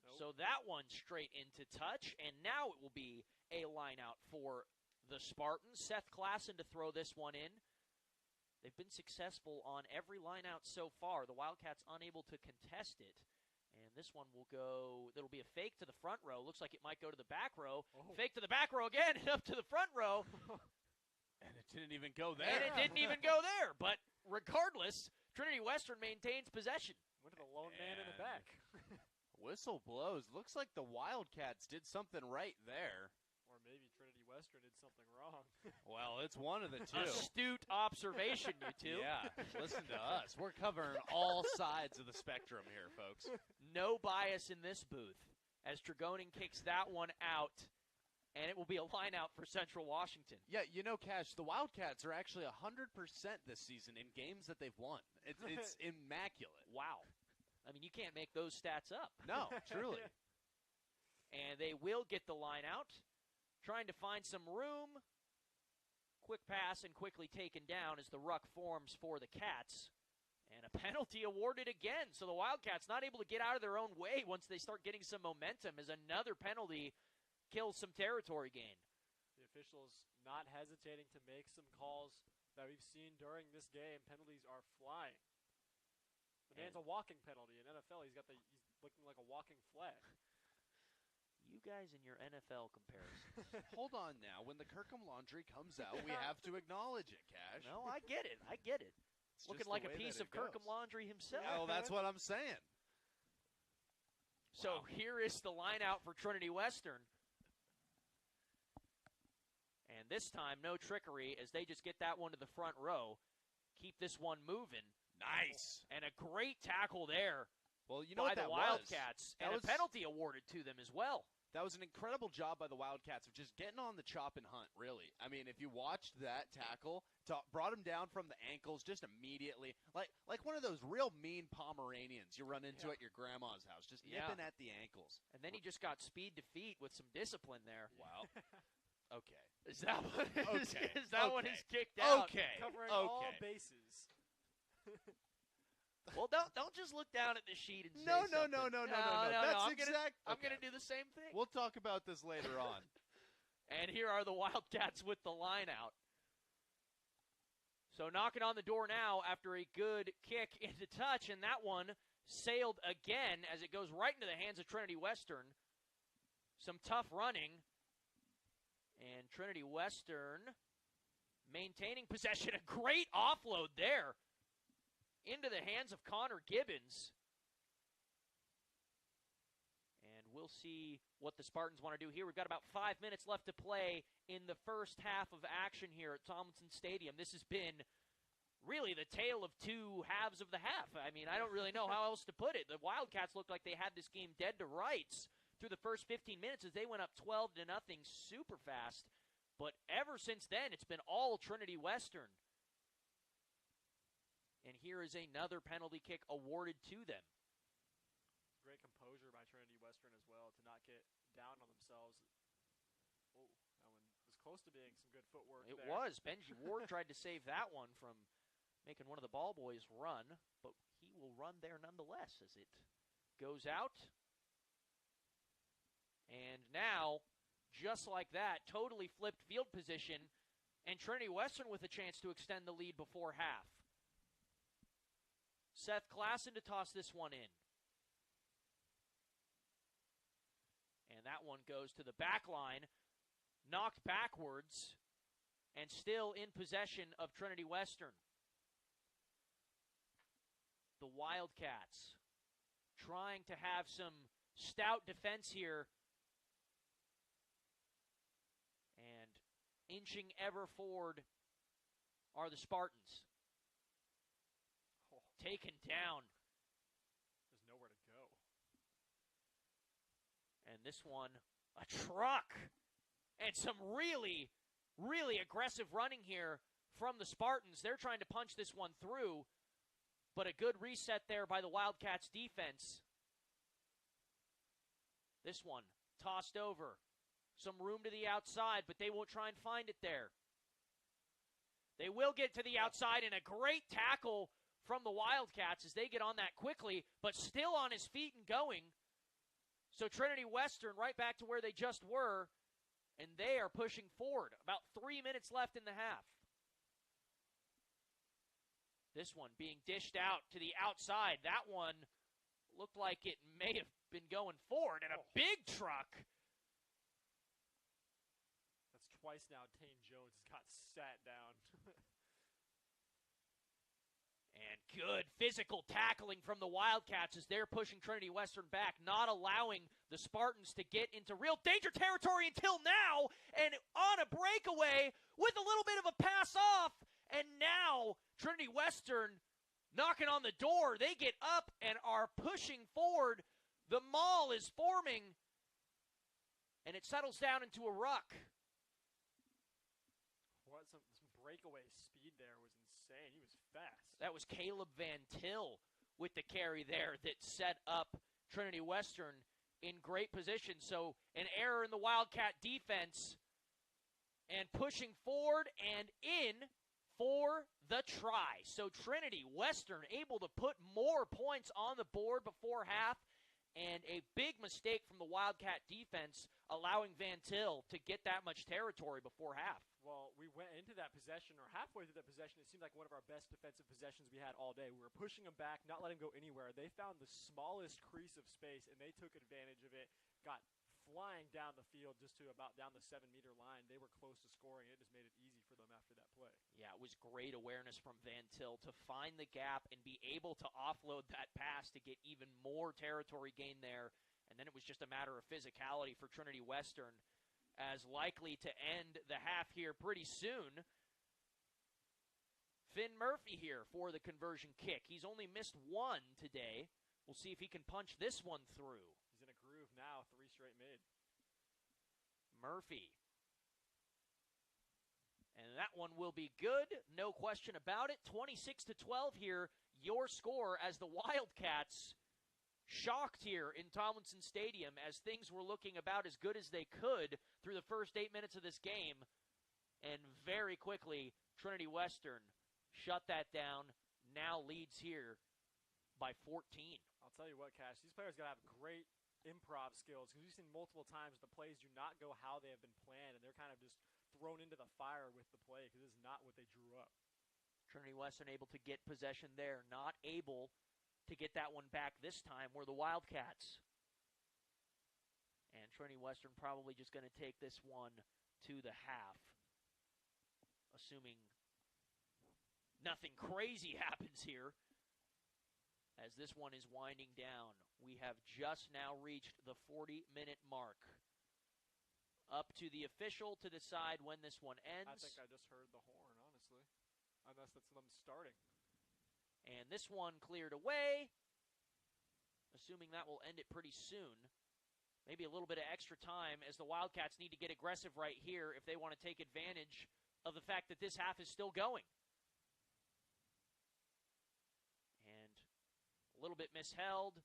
Nope. So that one straight into touch, and now it will be a line out for the Spartans. Seth Klassen to throw this one in. They've been successful on every line out so far. The Wildcats unable to contest it. And this one will go, it'll be a fake to the front row. Looks like it might go to the back row. Oh. Fake to the back row again, and up to the front row. And it didn't even go there. And it didn't even go there. But regardless, Trinity Western maintains possession. Went to the lone man in the back. Whistle blows. Looks like the Wildcats did something right there. Or maybe Trinity Western did something wrong. Well, it's one of the two. Astute observation, you two. Yeah, listen to us. We're covering all sides of the spectrum here, folks. No bias in this booth as Tregoning kicks that one out, and it will be a line out for Central Washington. Yeah, you know, Cash, the Wildcats are actually 100% this season in games that they've won. It's immaculate. Wow. I mean, you can't make those stats up. No, truly. And they will get the line out. Trying to find some room. Quick pass and quickly taken down as the ruck forms for the Cats. And a penalty awarded again. So the Wildcats not able to get out of their own way once they start getting some momentum as another penalty kills some territory gain. The officials not hesitating to make some calls that we've seen during this game. Penalties are flying. The man's a walking penalty. In NFL, he's looking like a walking flag. You guys in your NFL comparisons. Hold on now. When the Kirkham laundry comes out, we have to acknowledge it, Cash. No, I get it. It's looking like a piece of Kirkham laundry himself. Oh, that's what I'm saying. So here is the line out for Trinity Western. And this time, no trickery as they just get that one to the front row. Keep this one moving. Nice. And a great tackle there. Well, you know by what the Wildcats. And a penalty awarded to them as well. That was an incredible job by the Wildcats of just getting on the chop and hunt, really. I mean, if you watched that tackle, brought him down from the ankles just immediately, like one of those real mean Pomeranians you run into at your grandma's house, just nipping at the ankles. And then he just got speed to feet with some discipline there. Wow. Okay. Is that what when he's kicked out? Okay. Covering all bases. Well, don't just look down at the sheet and say no. something. No. That's I'm exact. I'm going to do the same thing. We'll talk about this later on. And here are the Wildcats with the line out. So knocking on the door now after a good kick into touch, and that one sailed again as it goes right into the hands of Trinity Western. Some tough running. And Trinity Western maintaining possession. A great offload there into the hands of Connor Gibbons. And we'll see what the Spartans want to do here. We've got about 5 minutes left to play in the first half of action here at Tomlinson Stadium. This has been really the tale of two halves of the half. I mean, I don't really know how else to put it. The Wildcats looked like they had this game dead to rights through the first 15 minutes as they went up 12-0 super fast. But ever since then, it's been all Trinity Western. And here is another penalty kick awarded to them. Great composure by Trinity Western as well to not get down on themselves. Oh, that one was close to being some good footwork It there. was. Benji Ward tried to save that one from making one of the ball boys run, but he will run there nonetheless as it goes out. And now, just like that, totally flipped field position, and Trinity Western with a chance to extend the lead before half. Seth Klassen to toss this one in. And that one goes to the back line, knocked backwards, and still in possession of Trinity Western. The Wildcats trying to have some stout defense here. And inching ever forward are the Spartans. Taken down. There's nowhere to go. And this one, a truck. And some really, really aggressive running here from the Spartans. They're trying to punch this one through, but a good reset there by the Wildcats defense. This one tossed over. Some room to the outside, but they won't try and find it there. They will get to the outside, and a great tackle from the Wildcats as they get on that quickly, but still on his feet and going. So Trinity Western right back to where they just were, and they are pushing forward. About 3 minutes left in the half. This one being dished out to the outside. That one looked like it may have been going forward, and a big truck. That's twice now Tane Jones has got sat down. And good physical tackling from the Wildcats as they're pushing Trinity Western back, not allowing the Spartans to get into real danger territory until now. And on a breakaway with a little bit of a pass off. And now Trinity Western knocking on the door. They get up and are pushing forward. The maul is forming. And it settles down into a ruck. What some breakaway speed there was insane. He was fast. That was Caleb Van Til with the carry there that set up Trinity Western in great position. So an error in the Wildcat defense and pushing forward and in for the try. So Trinity Western able to put more points on the board before half, and a big mistake from the Wildcat defense allowing Van Til to get that much territory before half. Well, we went into that possession, or halfway through that possession, it seemed like one of our best defensive possessions we had all day. We were pushing them back, not letting them go anywhere. They found the smallest crease of space, and they took advantage of it, got flying down the field just to about down the 7-meter line. They were close to scoring. It just made it easy for them after that play. Yeah, it was great awareness from Van Til to find the gap and be able to offload that pass to get even more territory gain there. And then it was just a matter of physicality for Trinity Western, as likely to end the half here pretty soon. Finn Murphy here for the conversion kick. He's only missed one today. We'll see if he can punch this one through. He's in a groove now, 3 straight mid. Murphy. And that one will be good, no question about it. 26-12 here, your score as the Wildcats shocked here in Tomlinson Stadium as things were looking about as good as they could through the first 8 minutes of this game. And very quickly, Trinity Western shut that down, now leads here by 14. I'll tell you what, Cash, these players got to have great improv skills, because we've seen multiple times the plays do not go how they have been planned, and they're kind of just thrown into the fire with the play because it's not what they drew up. Trinity Western able to get possession there, not able to get that one back this time were the Wildcats. And Trinity Western probably just going to take this one to the half, assuming nothing crazy happens here. As this one is winding down, we have just now reached the 40-minute mark. Up to the official to decide when this one ends. I think I just heard the horn, honestly. Unless that's them starting. And this one cleared away, assuming that will end it pretty soon. Maybe a little bit of extra time, as the Wildcats need to get aggressive right here if they want to take advantage of the fact that this half is still going. And a little bit misheld,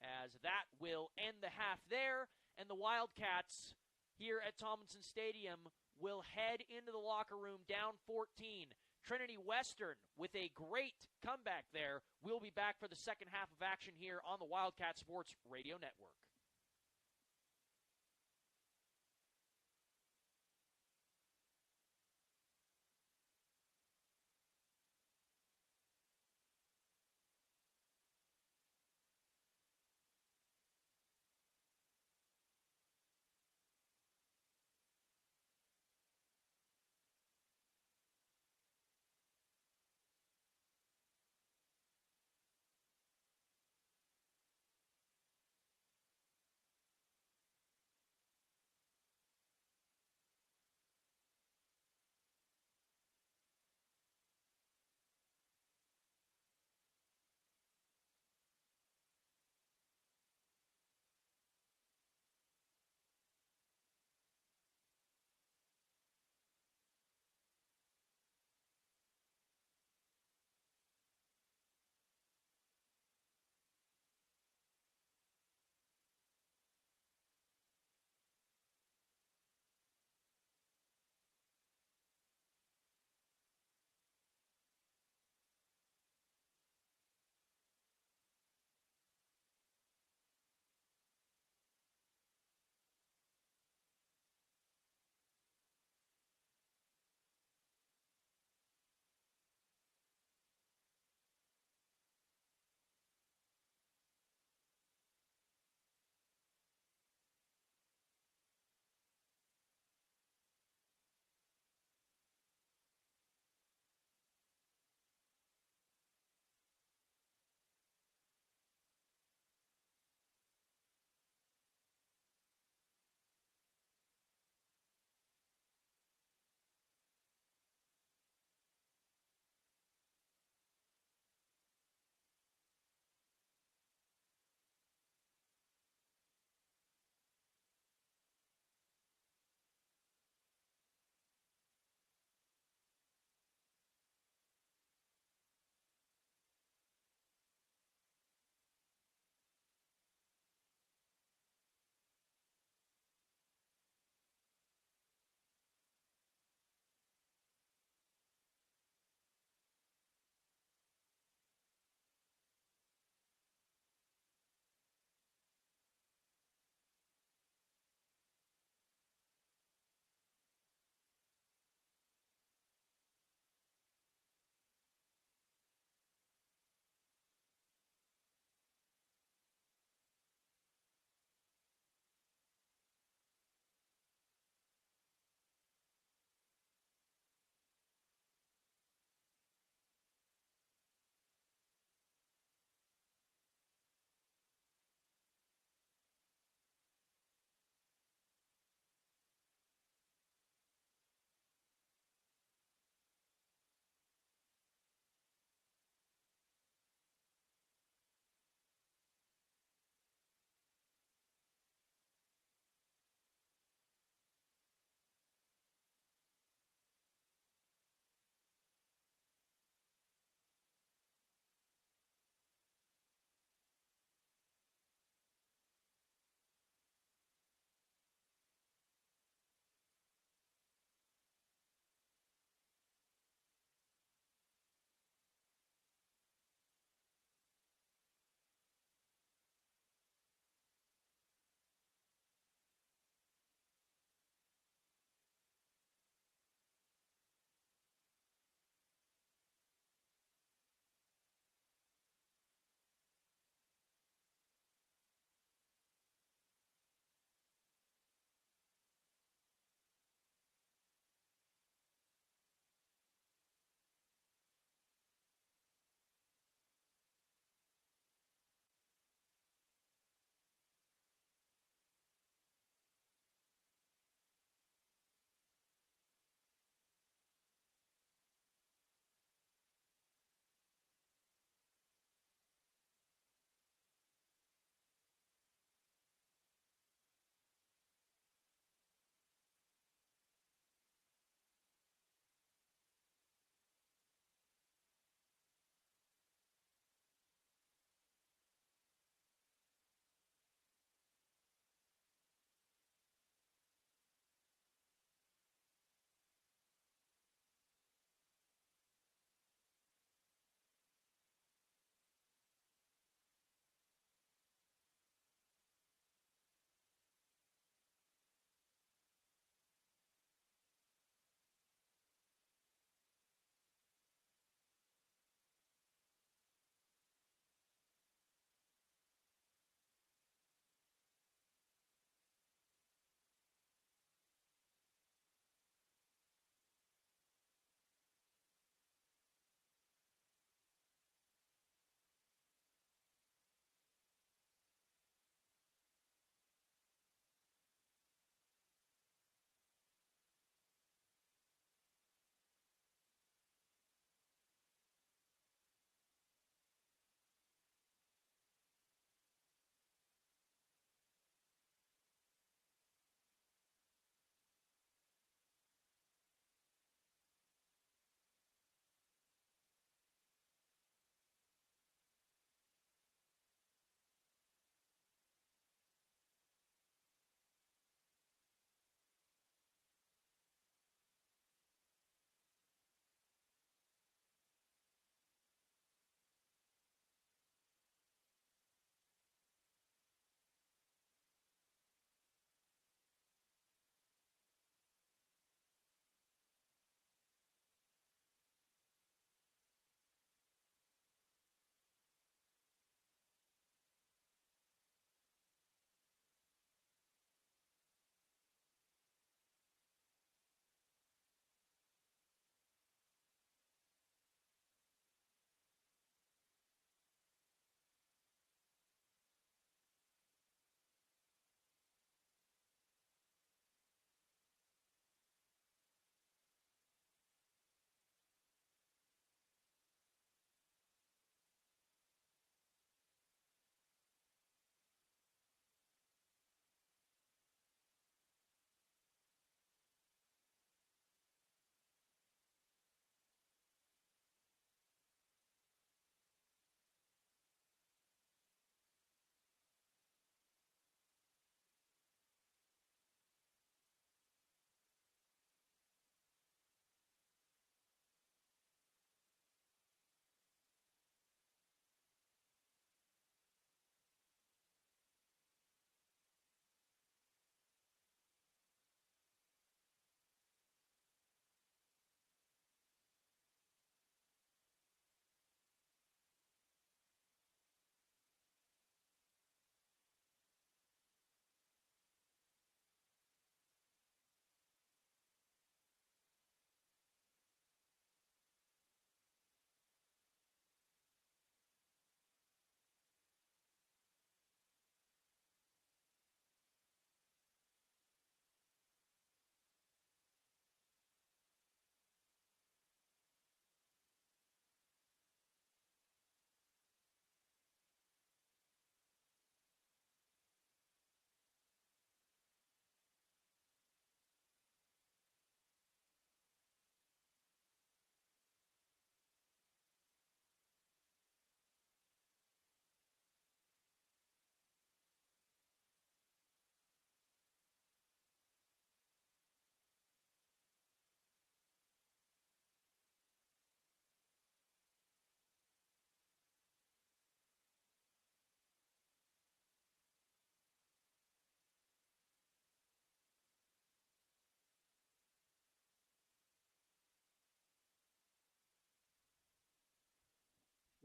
as that will end the half there. And the Wildcats here at Tomlinson Stadium will head into the locker room down 14. Trinity Western with a great comeback there. We'll be back for the second half of action here on the Wildcat Sports Radio Network.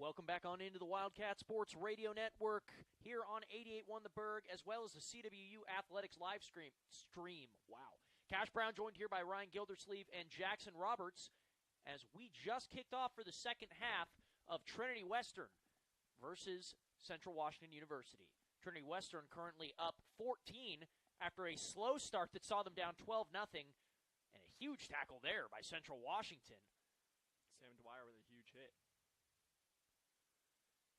Welcome back on into the Wildcat Sports Radio Network here on 88.1 The Berg, as well as the CWU Athletics live stream. Wow. Cash Brown joined here by Ryan Gildersleeve and Jackson Roberts as we just kicked off for the second half of Trinity Western versus Central Washington University. Trinity Western currently up 14 after a slow start that saw them down 12-0, and a huge tackle there by Central Washington. Sam Dwyer with a huge hit.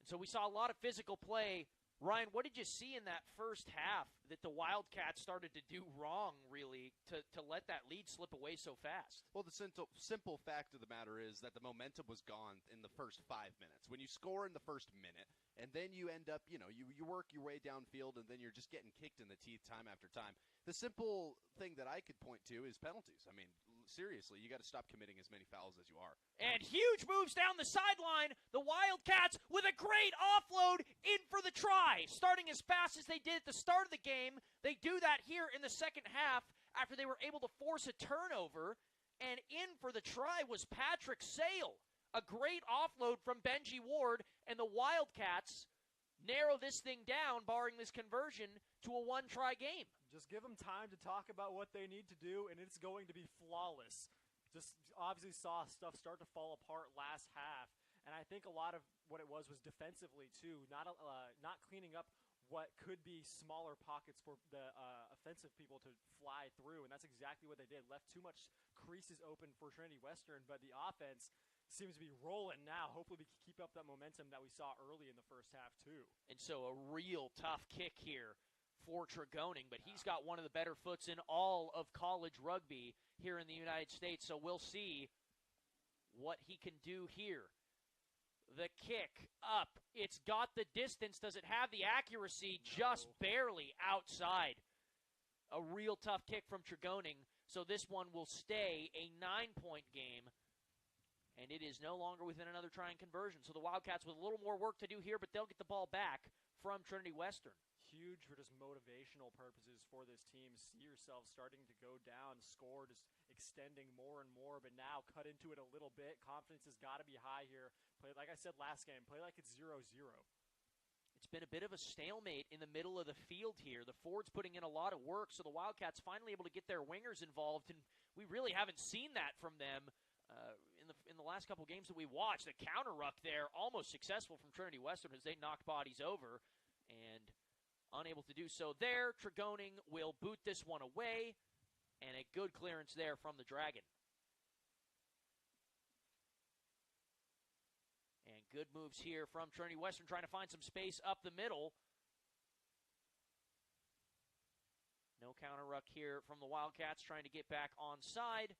And so we saw a lot of physical play. Ryan, what did you see in that first half that the Wildcats started to do wrong, really, to let that lead slip away so fast? Well, the simple fact of the matter is that the momentum was gone in the first 5 minutes. When you score in the first minute, and then you end up, you work your way downfield, and then you're just getting kicked in the teeth time after time. The simple thing that I could point to is penalties. I mean, seriously, you got to stop committing as many fouls as you are. And huge moves down the sideline. The Wildcats with a great offload in for the try. Starting as fast as they did at the start of the game, they do that here in the second half after they were able to force a turnover. And in for the try was Patrick Sale. A great offload from Benji Ward, and the Wildcats narrow this thing down, barring this conversion, to a one-try game. Just give them time to talk about what they need to do, and it's going to be flawless. Just obviously saw stuff start to fall apart last half, and I think a lot of what it was defensively too, not cleaning up what could be smaller pockets for the offensive people to fly through, and that's exactly what they did. Left too much creases open for Trinity Western, but the offense seems to be rolling now. Hopefully we can keep up that momentum that we saw early in the first half too. And so a real tough kick here for Tregoning, but he's got one of the better foots in all of college rugby here in the United States, so we'll see what he can do here. The kick up. It's got the distance. Does it have the accuracy? No. Just barely outside. A real tough kick from Tregoning, so this one will stay a 9-point game, and it is no longer within another try and conversion. So the Wildcats with a little more work to do here, but they'll get the ball back from Trinity Western. Huge for just motivational purposes for this team. See yourself starting to go down, score just extending more and more, but now cut into it a little bit. Confidence has got to be high here. Play like I said last game, play like it's 0-0. It's been a bit of a stalemate in the middle of the field here. The forwards putting in a lot of work, so the Wildcats finally able to get their wingers involved, and we really haven't seen that from them in the last couple games that we watched. The counter ruck there, almost successful from Trinity Western as they knocked bodies over, and unable to do so there. Tregoning will boot this one away, and a good clearance there from the Dragon. And good moves here from Trinity Western, trying to find some space up the middle. No counter ruck here from the Wildcats, trying to get back onside.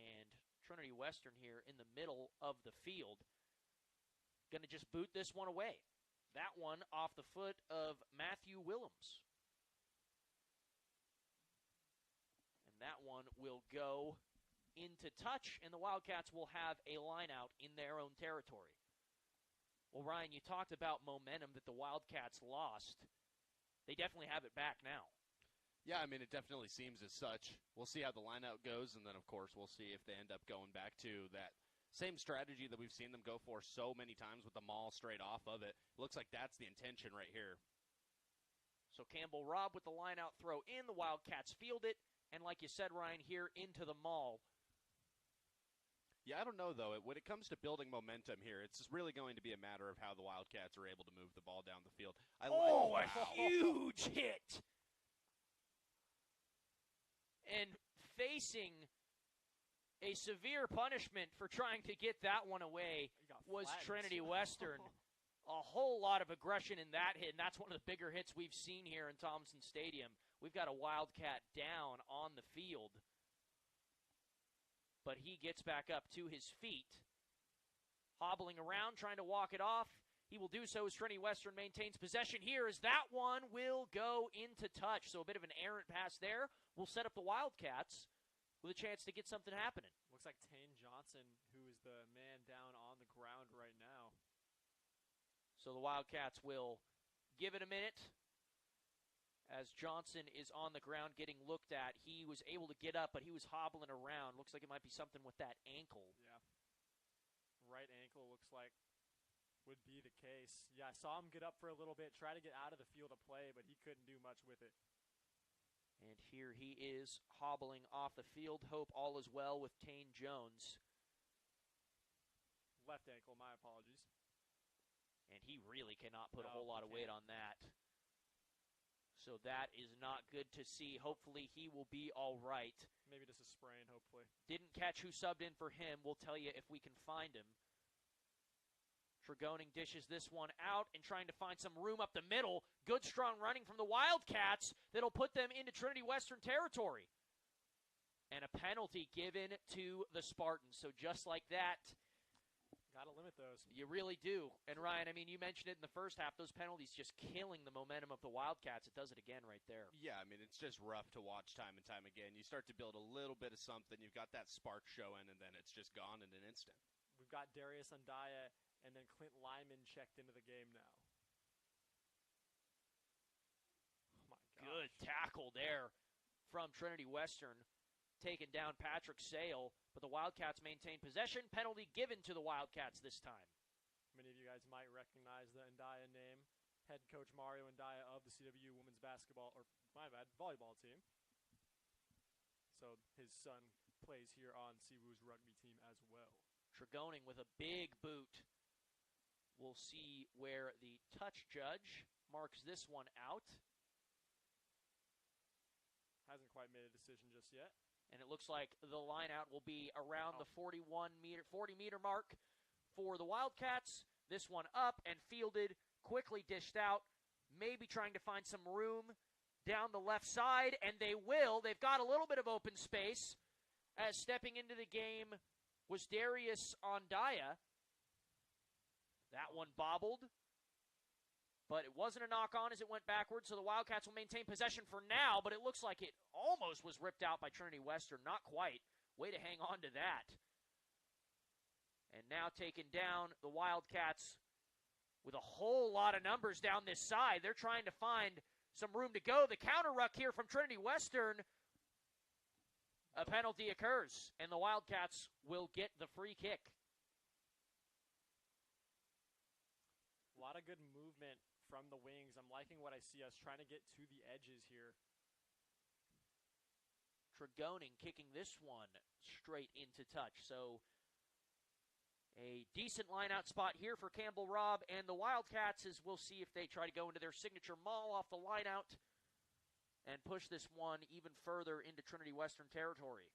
And Trinity Western here in the middle of the field, going to just boot this one away. That one off the foot of Matthew Willems. And that one will go into touch, and the Wildcats will have a line out in their own territory. Well, Ryan, you talked about momentum that the Wildcats lost. They definitely have it back now. Yeah, I mean, it definitely seems as such. We'll see how the line out goes, and then, of course, we'll see if they end up going back to that same strategy that we've seen them go for so many times with the maul straight off of it. Looks like that's the intention right here. So Campbell Robb with the line-out throw in. The Wildcats field it. And like you said, Ryan, here into the maul. Yeah, I don't know, though. When it comes to building momentum here, it's just really going to be a matter of how the Wildcats are able to move the ball down the field. A huge hit. And facing a severe punishment for trying to get that one away was Trinity Western. A whole lot of aggression in that hit, and that's one of the bigger hits we've seen here in Thompson Stadium. We've got a Wildcat down on the field, but he gets back up to his feet, hobbling around, trying to walk it off. He will do so as Trinity Western maintains possession here, as that one will go into touch. So a bit of an errant pass there will set up the Wildcats with a chance to get something happening. Looks like Tane Johnson, who is the man down on the ground right now. So the Wildcats will give it a minute as Johnson is on the ground getting looked at. He was able to get up, but he was hobbling around. Looks like it might be something with that ankle. Yeah. right ankle, looks like would be the case. Yeah, I saw him get up for a little bit, try to get out of the field of play, but he couldn't do much with it. And here he is hobbling off the field. Hope all is well with Tane Jones. Left ankle, my apologies. And he really cannot put a whole lot of weight on that. So that is not good to see. Hopefully he will be all right. Maybe just a sprain, hopefully. Didn't catch who subbed in for him. We'll tell you if we can find him. Tregoning dishes this one out and trying to find some room up the middle. Good strong running from the Wildcats that'll put them into Trinity Western territory. And a penalty given to the Spartans. So just like that, got to limit those. you really do. And Ryan, I mean, you mentioned it in the first half, those penalties just killing the momentum of the Wildcats. It does it again right there. Yeah, I mean, it's just rough to watch time and time again. You start to build a little bit of something, you've got that spark showing, and then it's just gone in an instant. We've got Darius Undaya and then Clint Lyman checked into the game now. Oh my gosh. Good tackle there from Trinity Western. Taking down Patrick Sale, but the Wildcats maintain possession. Penalty given to the Wildcats this time. Many of you guys might recognize the Undaya name. Head coach Mario Undaya of the CW women's basketball, or my bad, volleyball team. So his son plays here on Siwoo's rugby team as well. Tregoning with a big boot. We'll see where the touch judge marks this one out. Hasn't quite made a decision just yet. And it looks like the line out will be around the 40 meter mark for the Wildcats. This one up and fielded, quickly dished out, maybe trying to find some room down the left side, and they will. They've got a little bit of open space as stepping into the game was Darius Undaya. That one bobbled, but it wasn't a knock-on as it went backwards, so the Wildcats will maintain possession for now, but it looks like it almost was ripped out by Trinity Western. Not quite. Way to hang on to that. And now taking down the Wildcats with a whole lot of numbers down this side. They're trying to find some room to go. The counter ruck here from Trinity Western. A penalty occurs, and the Wildcats will get the free kick. A lot of good movement from the wings. I'm liking what I see us trying to get to the edges here. Tregoning kicking this one straight into touch. So a decent line-out spot here for Campbell Robb and the Wildcats, as we'll see if they try to go into their signature maul off the line-out and push this one even further into Trinity Western territory.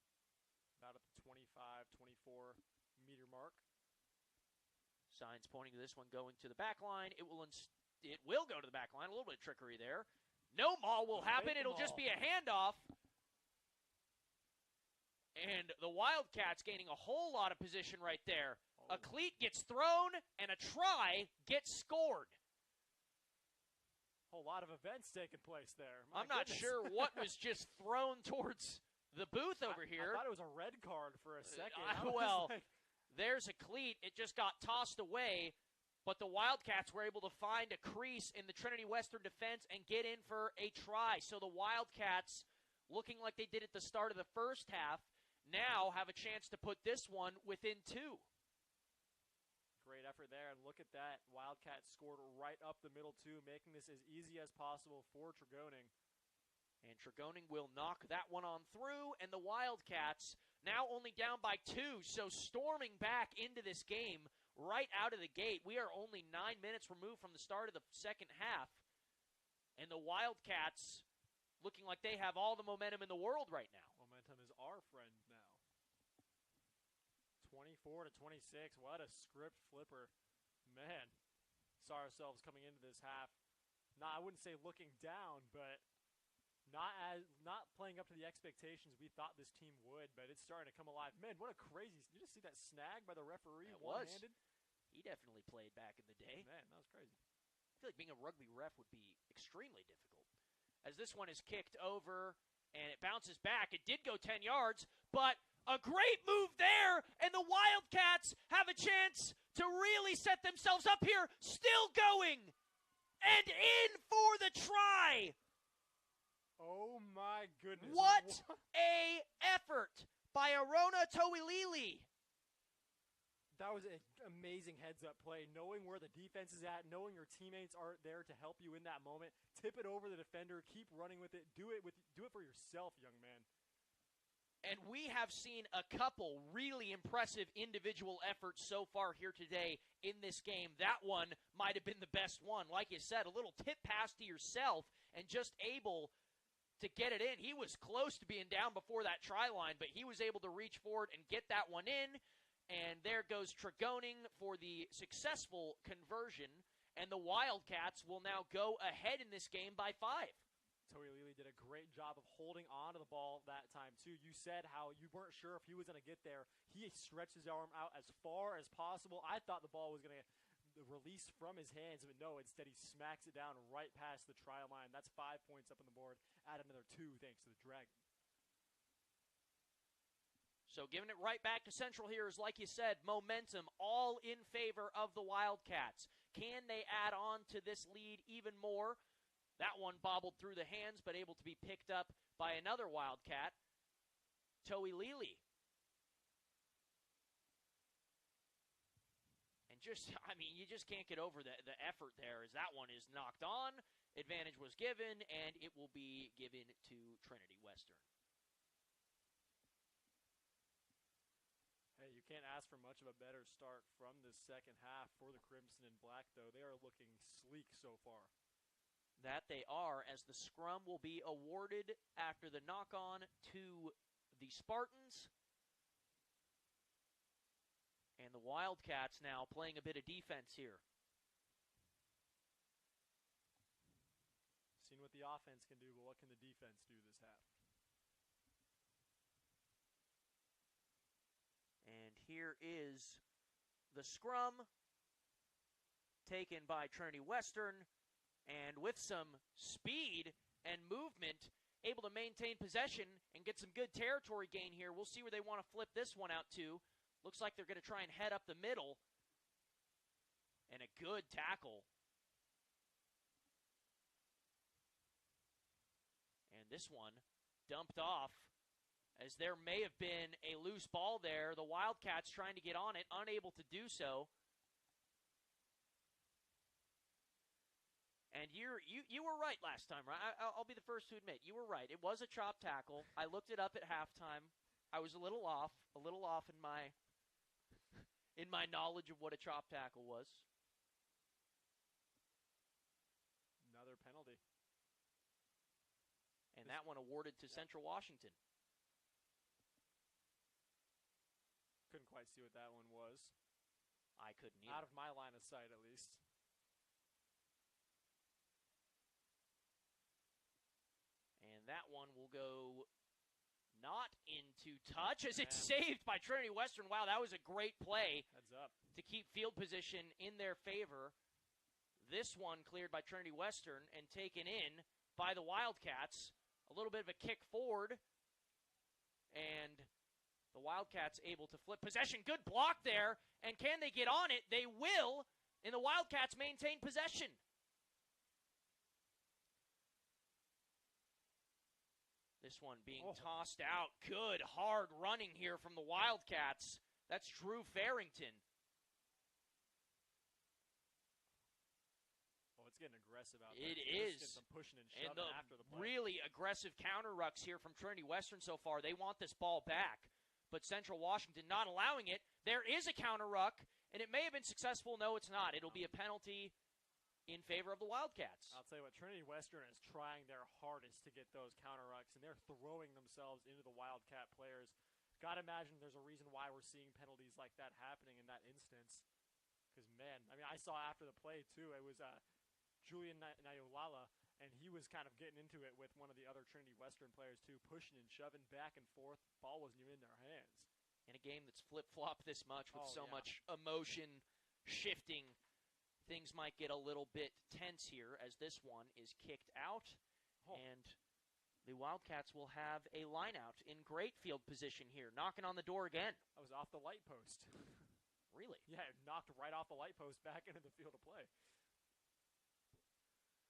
About at the 25, 24 meter mark. Signs pointing to this one going to the back line. It will go to the back line. A little bit of trickery there. No maul will happen. It'll just be a handoff. And the Wildcats gaining a whole lot of position right there. A cleat gets thrown, and a try gets scored. Whole lot of events taking place there. I'm not sure what was just thrown towards the booth over here. I thought it was a red card for a second. There's a cleat. It just got tossed away, but the Wildcats were able to find a crease in the Trinity Western defense and get in for a try. So the Wildcats, looking like they did at the start of the first half, now have a chance to put this one within 2. Great effort there, and look at that. Wildcats scored right up the middle, too, making this as easy as possible for Tregoning. And Tregoning will knock that one on through, and the Wildcats now only down by 2, so storming back into this game right out of the gate. We are only 9 minutes removed from the start of the second half, and the Wildcats looking like they have all the momentum in the world right now. Momentum is our friend now. 24 to 26. What a script flipper. Man, saw ourselves coming into this half. I wouldn't say looking down, but not playing up to the expectations we thought this team would, but it's starting to come alive. Man, what a crazy, did you just see that snag by the referee? It one-handed? He definitely played back in the day. Man, that was crazy. I feel like being a rugby ref would be extremely difficult. As this one is kicked over, and it bounces back. It did go 10 yards, but a great move there, and the Wildcats have a chance to really set themselves up here. Still going, and in for the try. Oh, my goodness. What a effort by Arona Toilili. That was an amazing heads-up play, knowing where the defense is at, knowing your teammates aren't there to help you in that moment. Tip it over the defender, keep running with it, do it for yourself, young man. And we have seen a couple really impressive individual efforts so far here today in this game. That one might have been the best one. Like you said, a little tip pass to yourself and just able to get it in. He was close to being down before that try line, but he was able to reach forward and get that one in. And there goes Tregoning for the successful conversion, and the Wildcats will now go ahead in this game by 5. Toey Lili did a great job of holding on to the ball that time, too. You said how you weren't sure if he was going to get there. He stretched his arm out as far as possible. I thought the ball was going to release from his hands, but no, instead he smacks it down right past the try line. That's 5 points up on the board. Add another 2 thanks to the Dragon. So giving it right back to Central here is, like you said, momentum all in favor of the Wildcats. Can they add on to this lead even more? That one bobbled through the hands, but able to be picked up by another Wildcat, Toey Lili. And you just can't get over the effort there, as that one is knocked on. Advantage was given, and it will be given to Trinity Western. Hey, you can't ask for much of a better start from this second half for the Crimson and Black, though. They are looking sleek so far. That they are, as the scrum will be awarded after the knock-on to the Spartans. And the Wildcats now playing a bit of defense here. Seen what the offense can do, but what can the defense do this half? And here is the scrum taken by Trinity Western, and with some speed and movement, able to maintain possession and get some good territory gain here. We'll see where they want to flip this one out to. Looks like they're going to try and head up the middle. And a good tackle. And this one dumped off, as there may have been a loose ball there. The Wildcats trying to get on it, unable to do so. And you were right last time, right? I'll be the first to admit, you were right. It was a chop tackle. I looked it up at halftime. I was a little off in my knowledge of what a chop tackle was. Another penalty. And that one awarded to Central Washington. Couldn't quite see what that one was. I couldn't either. Out of my line of sight, at least. And that one will go not into touch, as it's saved by Trinity Western. Wow, that was a great play. Heads up. To keep field position in their favor. This one cleared by Trinity Western and taken in by the Wildcats. A little bit of a kick forward. And the Wildcats able to flip possession. Good block there. And can they get on it? They will. And the Wildcats maintain possession. This one being tossed out. Good, hard running here from the Wildcats. That's Drew Farrington. Oh, it's getting aggressive out there. It is. Getting some pushing and shoving after the play. Really aggressive counter rucks here from Trinity Western so far. They want this ball back, but Central Washington not allowing it. There is a counter ruck, and it may have been successful. No, it's not. It'll be a penalty in favor of the Wildcats. I'll tell you what, Trinity Western is trying their hardest to get those counter rucks, and they're throwing themselves into the Wildcat players. Got to imagine there's a reason why we're seeing penalties like that happening in that instance. Because, man, I mean, I saw after the play, too, it was Julian Nayolala, and he was kind of getting into it with one of the other Trinity Western players, too, pushing and shoving back and forth. Ball wasn't even in their hands. In a game that's flip-flopped this much with much emotion shifting, things might get a little bit tense here as this one is kicked out. And the Wildcats will have a line out in great field position here. Knocking on the door again. I was off the light post. Really? Yeah, it knocked right off the light post back into the field of play.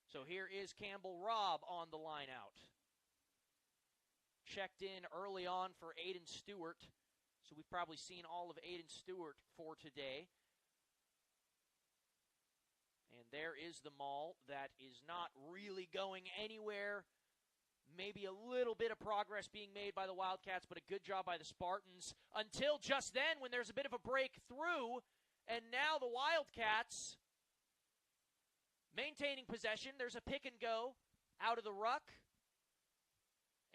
So here is Campbell Robb on the line out. Checked in early on for Aiden Stewart. So we've probably seen all of Aiden Stewart for today. And there is the maul that is not really going anywhere. Maybe a little bit of progress being made by the Wildcats, but a good job by the Spartans until just then when there's a bit of a breakthrough. And now the Wildcats maintaining possession. There's a pick and go out of the ruck.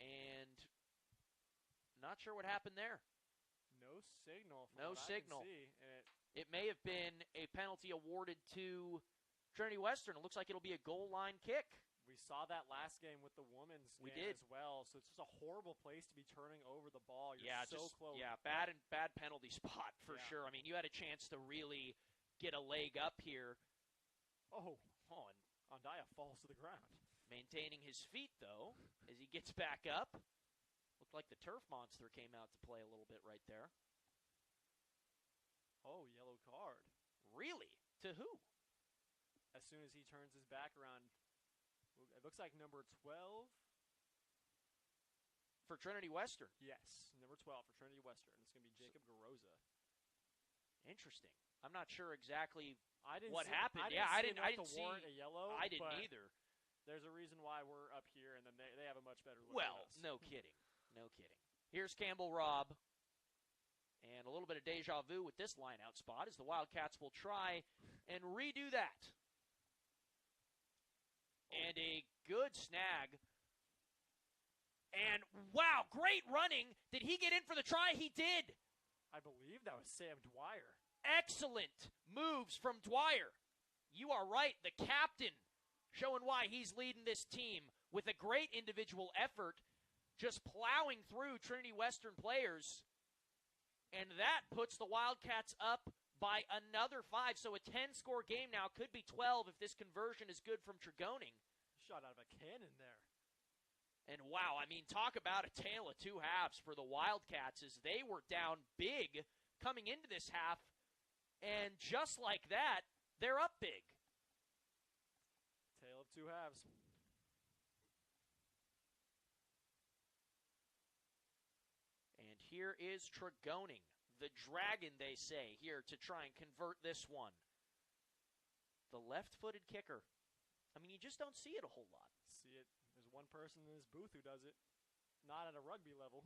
And not sure what happened there. No signal. No signal. I can see. And it may have been a penalty awarded to Trinity Western. It looks like it'll be a goal line kick. We saw that last game with the women's game as well, so it's just a horrible place to be turning over the ball. You're so close. Yeah, bad penalty spot for sure. I mean, you had a chance to really get a leg up here. And Andaya falls to the ground. Maintaining his feet, though, as he gets back up. Looked like the turf monster came out to play a little bit right there. Oh, yellow card. Really? To who? As soon as he turns his back around, it looks like number 12. For Trinity Western? Yes, number 12 for Trinity Western. It's going to be Jacob Garoza. Interesting. I'm not sure exactly what happened. I didn't see a yellow. I didn't either. There's a reason why we're up here, and then they have a much better look Well, at us. no kidding. No kidding. Here's Campbell Robb. And a little bit of deja vu with this line-out spot as the Wildcats will try and redo that. And a good snag. And, wow, great running. Did he get in for the try? He did. I believe that was Sam Dwyer. Excellent moves from Dwyer. You are right. The captain showing why he's leading this team with a great individual effort, just plowing through Trinity Western players. And that puts the Wildcats up by another 5. So a 10-score game now could be 12 if this conversion is good from Tregoning. Shot out of a cannon there. And wow, I mean, talk about a tale of two halves for the Wildcats as they were down big coming into this half. And just like that, they're up big. Tale of two halves. And here is Tregoning, the dragon, they say, here to try and convert this one. The left-footed kicker. I mean, you just don't see it a whole lot. See it. There's one person in this booth who does it. Not at a rugby level.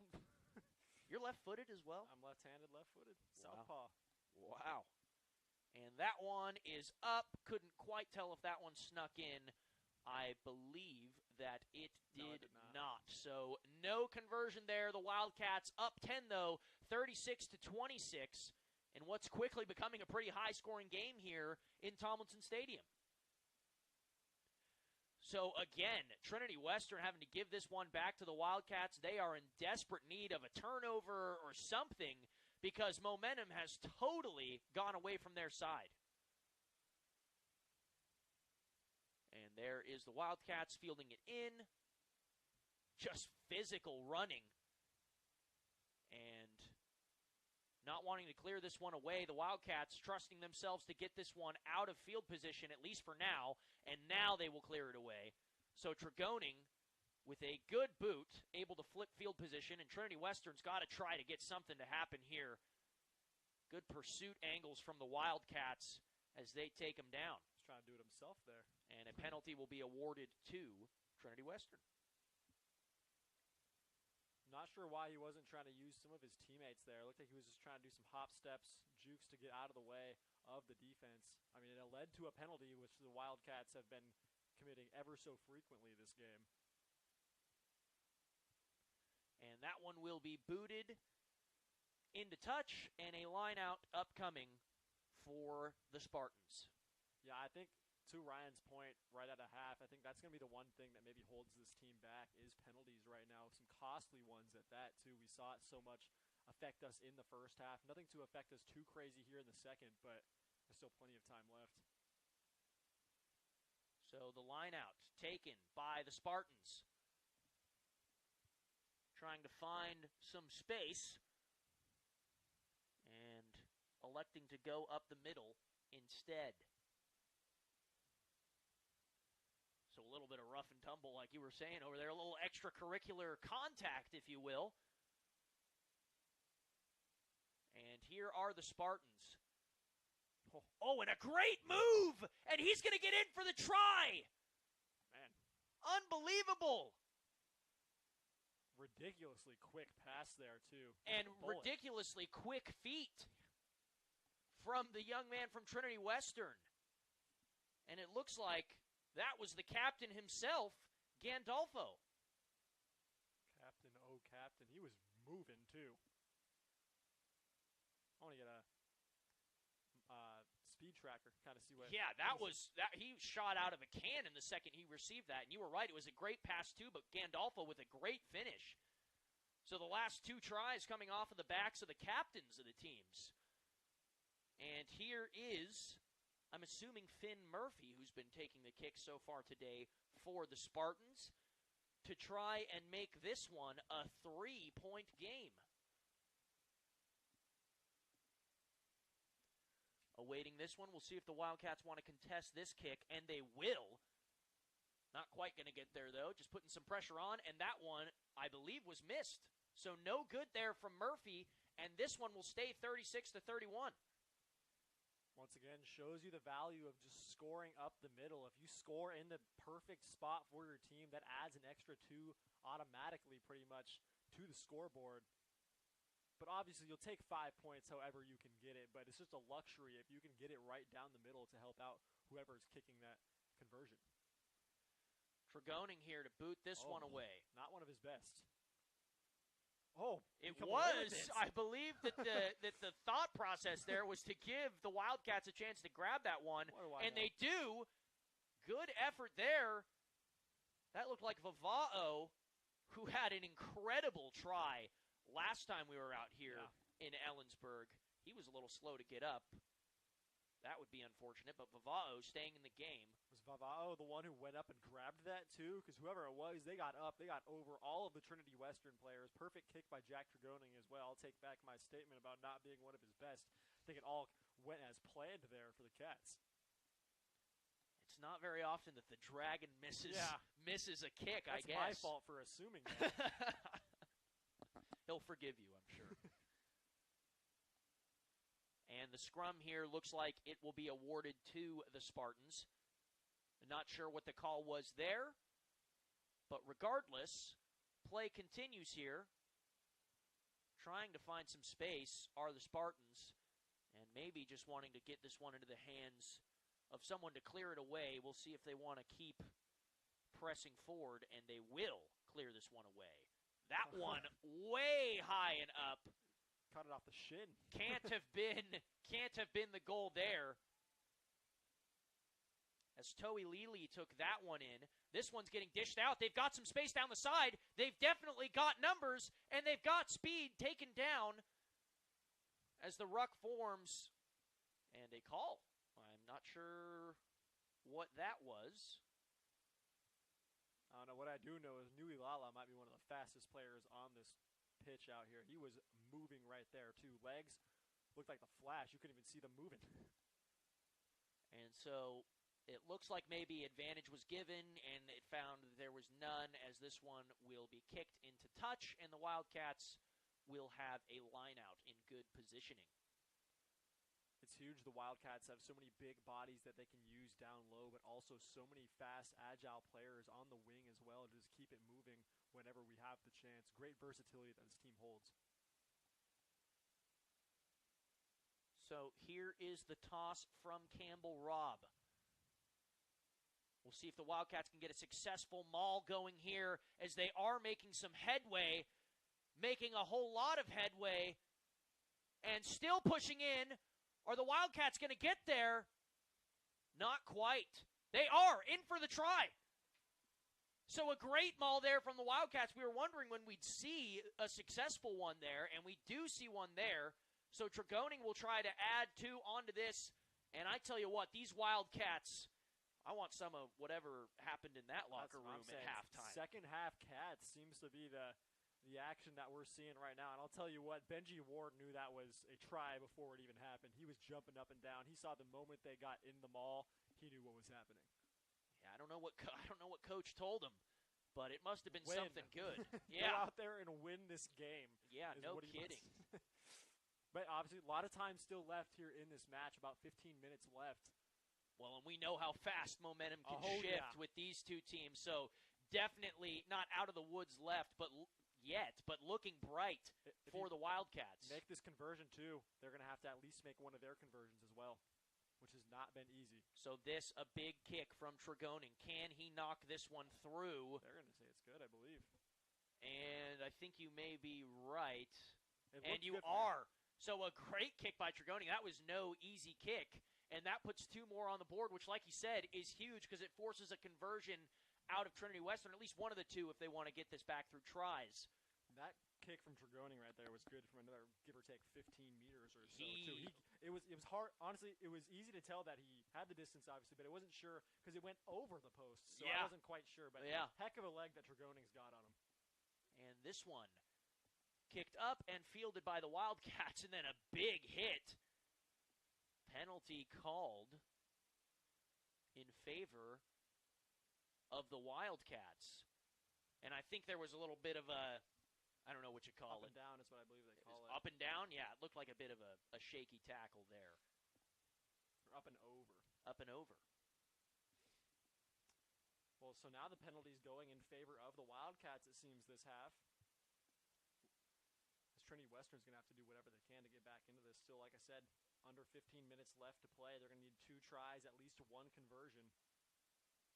You're left-footed as well? I'm left-handed, left-footed. Wow. Southpaw. Wow. And that one is up. Couldn't quite tell if that one snuck in. I believe that it did not. So no conversion there. The Wildcats up 10, though, 36-26. In what's quickly becoming a pretty high-scoring game here in Tomlinson Stadium. So, again, Trinity Western having to give this one back to the Wildcats. They are in desperate need of a turnover or something because momentum has totally gone away from their side. And there is the Wildcats fielding it in. Just physical running. And not wanting to clear this one away. The Wildcats trusting themselves to get this one out of field position, at least for now. And now they will clear it away. So Tregoning, with a good boot, able to flip field position. And Trinity Western's got to try to get something to happen here. Good pursuit angles from the Wildcats as they take him down. He's trying to do it himself there. And a penalty will be awarded to Trinity Western. Not sure why he wasn't trying to use some of his teammates there. It looked like he was just trying to do some hop steps, jukes to get out of the way of the defense. I mean, it led to a penalty, which the Wildcats have been committing ever so frequently this game. And that one will be booted into touch, and a line out upcoming for the Spartans. Yeah, I think to Ryan's point right at a half, I think that's going to be the one thing that maybe holds this team back is penalties right now. Some costly ones at that, too. We saw it so much affect us in the first half. Nothing to affect us too crazy here in the second, but there's still plenty of time left. So the line out taken by the Spartans. Trying to find some space and electing to go up the middle instead. So a little bit of rough and tumble, like you were saying over there, a little extracurricular contact, if you will. And here are the Spartans. Oh, and a great move! And he's going to get in for the try! Man. Unbelievable! Ridiculously quick pass there, too. And ridiculously quick feet from the young man from Trinity Western. And it looks like that was the captain himself, Gandolfo. Captain. He was moving, too. I want to get a speed tracker, kind of see what... Yeah, he shot out of a can in the second he received that. And you were right, it was a great pass, too, but Gandolfo with a great finish. So the last 2 tries coming off of the backs of the captains of the teams. And here is, I'm assuming, Finn Murphy, who's been taking the kick so far today for the Spartans, to try and make this one a 3-point game. Awaiting this one, we'll see if the Wildcats want to contest this kick, and they will. Not quite going to get there, though. Just putting some pressure on, and that one, I believe, was missed. So no good there from Murphy, and this one will stay 36-31. Once again, shows you the value of just scoring up the middle. If you score in the perfect spot for your team, that adds an extra 2 automatically pretty much to the scoreboard. But obviously, you'll take 5 points however you can get it, but it's just a luxury if you can get it right down the middle to help out whoever's kicking that conversion. Tregoning here to boot this one away. Not one of his best. Oh, it was. I believe that the thought process there was to give the Wildcats a chance to grab that one, and they do. Good effort there. That looked like Vavao, who had an incredible try last time we were out here in Ellensburg. He was a little slow to get up. That would be unfortunate, but Vavao staying in the game. Was Vavao the one who went up and grabbed that too? Because whoever it was, they got up. They got over all of the Trinity Western players. Perfect kick by Jack Tregoning as well. I'll take back my statement about not being one of his best. I think it all went as planned there for the Cats. It's not very often that the Dragon misses a kick, I guess. That's my fault for assuming that. He'll forgive you, I'm sure. And the scrum here looks like it will be awarded to the Spartans. Not sure what the call was there, but regardless, play continues here. Trying to find some space are the Spartans, and maybe just wanting to get this one into the hands of someone to clear it away. We'll see if they want to keep pressing forward, and they will clear this one away. That one way high and up. Cut it off the shin. Can't have been the goal there. As Toei Lili took that one in. This one's getting dished out. They've got some space down the side. They've definitely got numbers, and they've got speed taken down as the ruck forms. And a call. I'm not sure what that was. I don't know. What I do know is Nui Lala might be one of the fastest players on this pitch out here. He was moving right there, too. Legs looked like the Flash. You couldn't even see them moving. And so it looks like maybe advantage was given, and it found that there was none, as this one will be kicked into touch, and the Wildcats will have a line out in good positioning. It's huge. The Wildcats have so many big bodies that they can use down low, but also so many fast, agile players on the wing as well to just keep it moving whenever we have the chance. Great versatility that this team holds. So here is the toss from Campbell Robb. We'll see if the Wildcats can get a successful maul going here as they are making some headway, making a whole lot of headway, and still pushing in. Are the Wildcats going to get there? Not quite. They are in for the try. So a great maul there from the Wildcats. We were wondering when we'd see a successful one there, and we do see one there. So Tregoning will try to add 2 onto this. And I tell you what, these Wildcats, I want some of whatever happened in that locker room at halftime. Second half Cats seems to be the action that we're seeing right now. And I'll tell you what, Benji Ward knew that was a try before it even happened. He was jumping up and down. He saw the moment they got in the maul. He knew what was happening. Yeah, I don't know what Coach told him, but it must have been something good. Yeah. Go out there and win this game. Yeah, no kidding. But obviously a lot of time still left here in this match, about 15 minutes left. Well, and we know how fast momentum can shift with these two teams, so definitely not out of the woods left, but looking bright for the Wildcats. Make this conversion, too. They're going to have to at least make one of their conversions as well, which has not been easy. So this, a big kick from Tregoning. Can he knock this one through? They're going to say it's good, I believe. And I think you may be right. And you good are. So a great kick by Tregoning. That was no easy kick. And that puts two more on the board, which, like you said, is huge because it forces a conversion out of Trinity Western, at least one of the two if they want to get this back through tries. That kick from Tregoning right there was good from another, give or take, 15 meters or so, too. It was hard. Honestly, it was easy to tell that he had the distance, obviously, but I wasn't sure because it went over the post, so I wasn't quite sure. But heck of a leg that Tregoning's got on him. And this one kicked up and fielded by the Wildcats, and then a big hit. Penalty called in favor of the Wildcats. And I think there was a little bit of a, I don't know what you call it. Up and down is what I believe they call it. Up and down? Yeah, it looked like a bit of a shaky tackle there. Or up and over. Up and over. Well, so now the penalty's going in favor of the Wildcats, it seems, this half. As Trinity Western's going to have to do whatever they can to get back into this. Still, like I said, under 15 minutes left to play. They're going to need 2 tries, at least 1 conversion.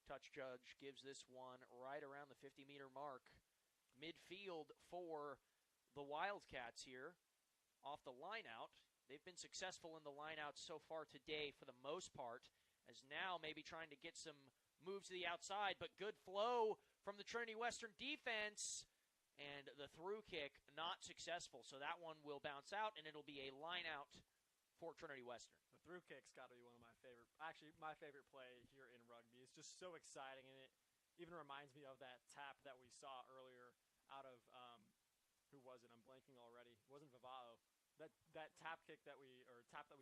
Touch judge gives this one right around the 50-meter mark. Midfield for the Wildcats here off the lineout. They've been successful in the lineouts so far today for the most part, as now maybe trying to get some moves to the outside, but good flow from the Trinity Western defense, and the through kick not successful. So that one will bounce out, and it'll be a lineout for Trinity Western. The through kick's got to be one of my favorite, actually my favorite play here in rugby. It's just so exciting, and it even reminds me of that tap that we saw earlier out of, who was it? I'm blanking already. It wasn't Vivao. That tap kick that we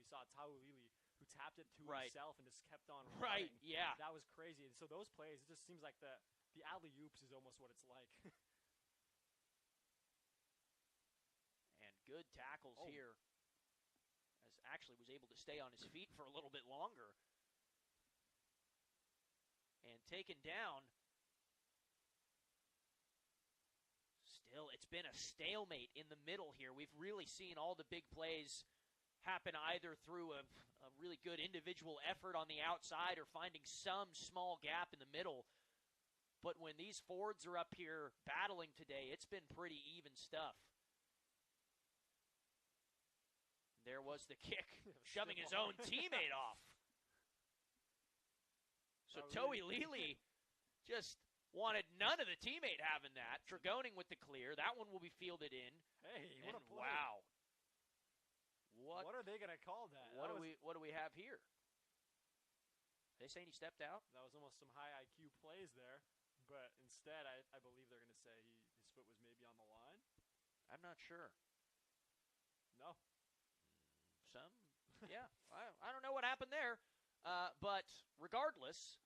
saw, Taulili, who tapped it to himself and just kept on running. Right, yeah. That was crazy. And so those plays, it just seems like the alley-oops is almost what it's like. And good tackles here, as actually was able to stay on his feet for a little bit longer. And taken down. Still, it's been a stalemate in the middle here. We've really seen all the big plays happen either through a really good individual effort on the outside or finding some small gap in the middle. But when these forwards are up here battling today, it's been pretty even stuff. There was the kick, shoving his own teammate off. So Toei Lili just wanted none of the teammate having that. Tregoning with the clear. That one will be fielded in. Hey, what a play. Wow. What are they going to call that? What do we have here? Are they saying he stepped out? That was almost some high IQ plays there. But instead, I believe they're going to say his foot was maybe on the line. I'm not sure. No. Some? Yeah. I don't know what happened there. But regardless,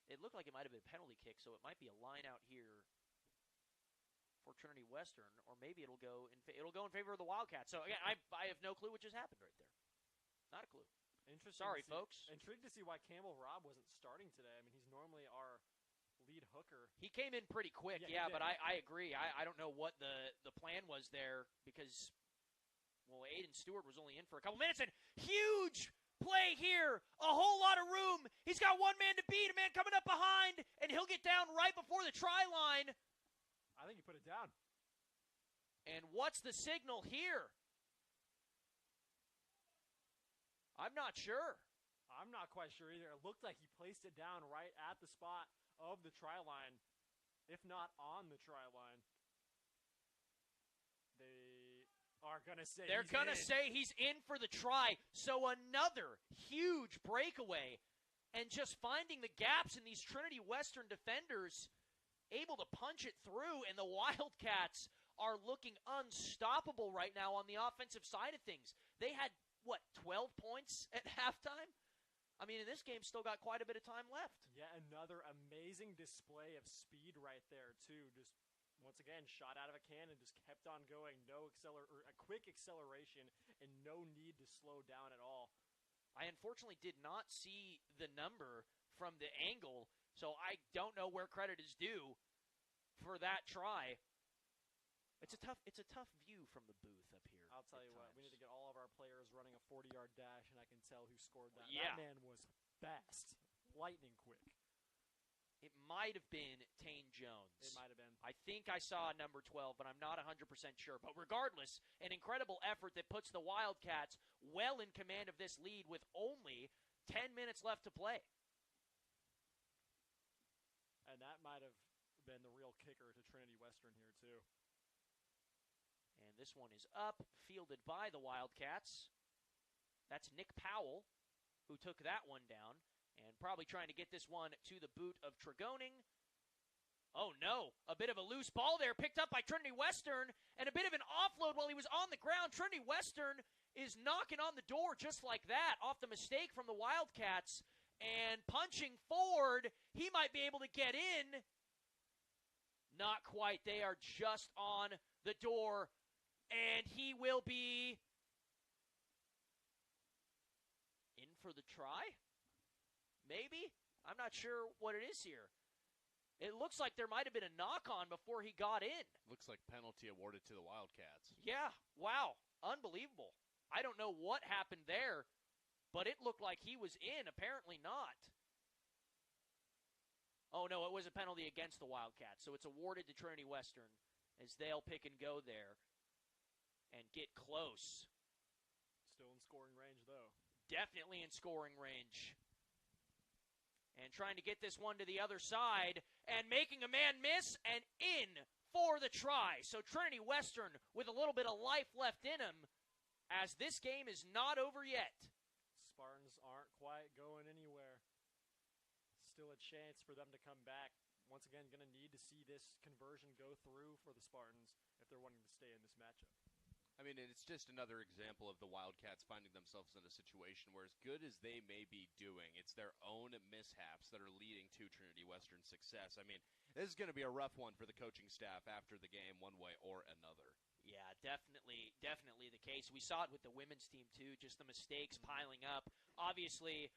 it looked like it might have been a penalty kick, so it might be a line out here for Trinity Western, or maybe it'll go in favor of the Wildcats. So again, I have no clue what just happened right there. Not a clue. Interesting. Sorry, folks. Intrigued to see why Campbell Robb wasn't starting today. I mean, he's normally our lead hooker. He came in pretty quick, but I agree. I don't know what the plan was there because, well, Aiden Stewart was only in for a couple minutes, and huge play here. A whole lot of room. He's got one man to beat, a man coming up behind, and he'll get down right before the try line. I think he put it down. And what's the signal here? I'm not sure. I'm not quite sure either. It looked like he placed it down right at the spot of the try line, if not on the try line. They are going to say They're going to say he's in for the try. So another huge breakaway. And just finding the gaps in these Trinity Western defenders, able to punch it through, and the Wildcats are looking unstoppable right now on the offensive side of things. They had, 12 points at halftime? I mean, in this game, still got quite a bit of time left. Yeah, another amazing display of speed right there, too. Just Once again, shot out of a cannon, just kept on going. A quick acceleration and no need to slow down at all. I unfortunately did not see the number from the angle, so I don't know where credit is due for that try. It's a tough view from the booth up here. I'll tell you what, we need to get all of our players running a 40-yard dash, and I can tell who scored that. Yeah. That man was fast, lightning quick. It might have been Tane Jones. It might have been. I think I saw number 12, but I'm not 100% sure. But regardless, an incredible effort that puts the Wildcats well in command of this lead with only 10 minutes left to play. And that might have been the real kicker to Trinity Western here, too. And this one is up, fielded by the Wildcats. That's Nick Powell, who took that one down. And probably trying to get this one to the boot of Tregoning. Oh, no. A bit of a loose ball there picked up by Trinity Western. And a bit of an offload while he was on the ground. Trinity Western is knocking on the door just like that off the mistake from the Wildcats. And punching forward, he might be able to get in. Not quite. They are just on the door. And he will be in for the try? Maybe? I'm not sure what it is here. It looks like there might have been a knock-on before he got in. Looks like penalty awarded to the Wildcats. Yeah, wow. Unbelievable. I don't know what happened there, but it looked like he was in. Apparently not. Oh, no, it was a penalty against the Wildcats, so it's awarded to Trinity Western as they'll pick and go there and get close. Still in scoring range, though. Definitely in scoring range. And trying to get this one to the other side and making a man miss and in for the try. So Trinity Western with a little bit of life left in him as this game is not over yet. Spartans aren't quite going anywhere. Still a chance for them to come back. Once again, going to need to see this conversion go through for the Spartans if they're wanting to stay in this matchup. I mean, it's just another example of the Wildcats finding themselves in a situation where, as good as they may be doing, it's their own mishaps that are leading to Trinity Western's success. I mean, this is going to be a rough one for the coaching staff after the game, one way or another. Yeah, definitely the case. We saw it with the women's team, too, just the mistakes piling up. Obviously,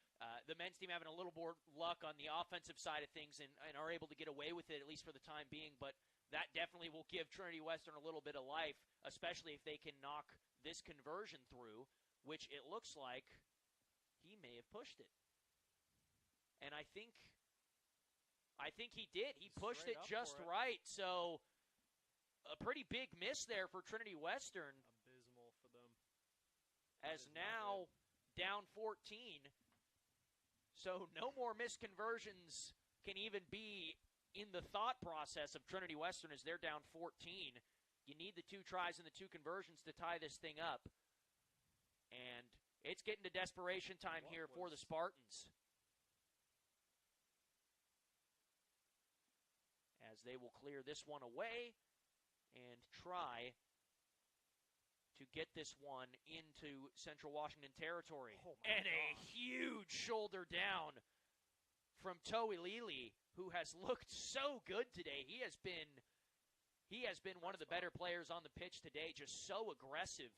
the men's team having a little more luck on the offensive side of things and are able to get away with it, at least for the time being, but that definitely will give Trinity Western a little bit of life, especially if they can knock this conversion through, which it looks like he may have pushed it. And I think he did. He pushed it just right. So a pretty big miss there for Trinity Western. Abysmal for them. As now down 14. So no more missed conversions can even be in the thought process of Trinity Western as they're down 14. You need the 2 tries and the 2 conversions to tie this thing up. And it's getting to desperation time here for the Spartans. As they will clear this one away and try to get this one into Central Washington territory. And a huge shoulder down from Toei Lili, who has looked so good today. He has been one of the better players on the pitch today, just so aggressive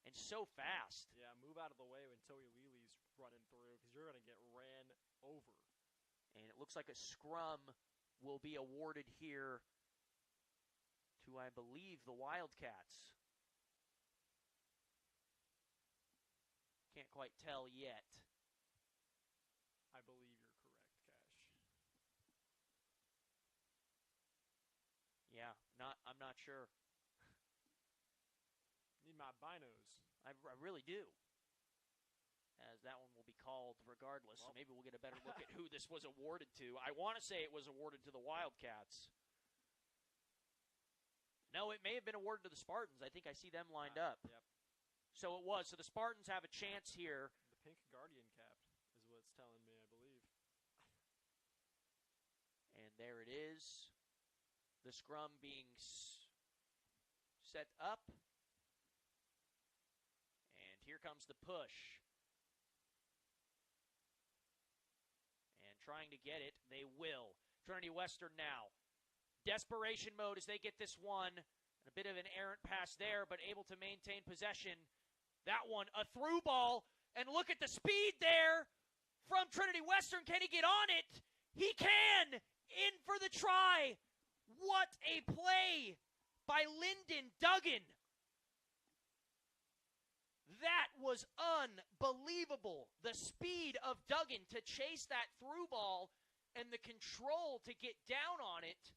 and so fast. Yeah, move out of the way when Toei Lili's running through because you're going to get ran over. And it looks like a scrum will be awarded here to, I believe, the Wildcats. Can't quite tell yet. I believe you're correct, Cash. Yeah, I'm not sure. Need my binos. I really do. As that one will be called regardless, so maybe we'll get a better look at who this was awarded to. I want to say it was awarded to the Wildcats. No, it may have been awarded to the Spartans. I think I see them lined up. Yep. So it was. So the Spartans have a chance here. The pink Guardian cap is what it's telling me, I believe. And there it is. The scrum being set up. And here comes the push. And trying to get it, they will. Trinity Western now Desperation mode as they get this one. A bit of an errant pass there, but able to maintain possession. That one, a through ball. And look at the speed there from Trinity Western. Can he get on it? He can! In for the try. What a play by Lyndon Duggan. That was unbelievable. The speed of Duggan to chase that through ball and the control to get down on it.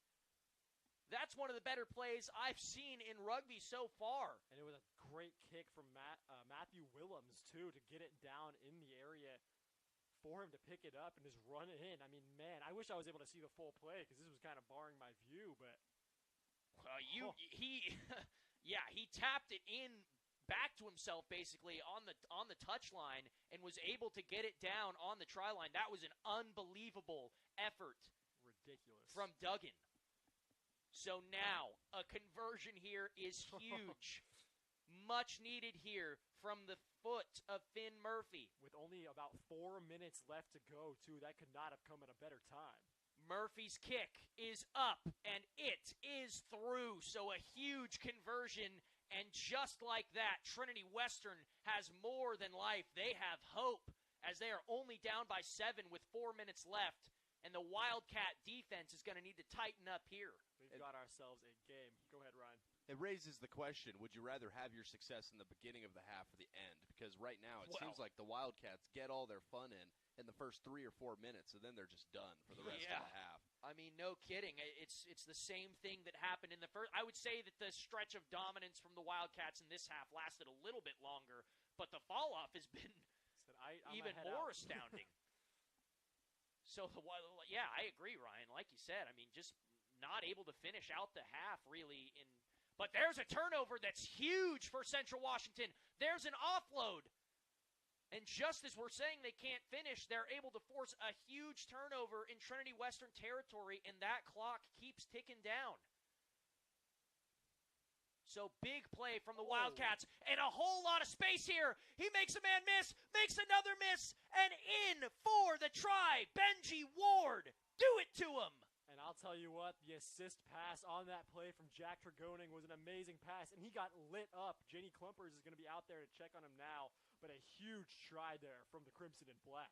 That's one of the better plays I've seen in rugby so far. And it was a great kick from Matthew Willems, too, to get it down in the area for him to pick it up and just run it in. I mean, man, I wish I was able to see the full play because this was kind of barring my view, but... he tapped it in back to himself basically on the touchline and was able to get it down on the try line. That was an unbelievable effort. Ridiculous. From Duggan. So now, a conversion here is huge. Much needed here from the foot of Finn Murphy. With only about 4 minutes left to go, too, that could not have come at a better time. Murphy's kick is up, and it is through. So a huge conversion, and just like that, Trinity Western has more than life. They have hope, as they are only down by 7 with 4 minutes left. And the Wildcat defense is going to need to tighten up here. We've got ourselves a game. Go ahead, Ryan. It raises the question, would you rather have your success in the beginning of the half or the end? Because right now it seems like the Wildcats get all their fun in the first 3 or 4 minutes, and then they're just done for the rest of the half. I mean, no kidding. It's the same thing that happened in the first. I would say that the stretch of dominance from the Wildcats in this half lasted a little bit longer, but the fall-off has been even more astounding. So, I agree, Ryan. Like you said, I mean, just not able to finish out the half, really. But there's a turnover that's huge for Central Washington. There's an offload. And just as we're saying they can't finish, they're able to force a huge turnover in Trinity Western territory, and that clock keeps ticking down. So big play from the Wildcats, and a whole lot of space here. He makes a man miss, makes another miss, and in for the try, Benji Ward. Do it to him. And I'll tell you what, the assist pass on that play from Jack Tregoning was an amazing pass, and he got lit up. Janie Klumpers is going to be out there to check on him now, but a huge try there from the Crimson and Black.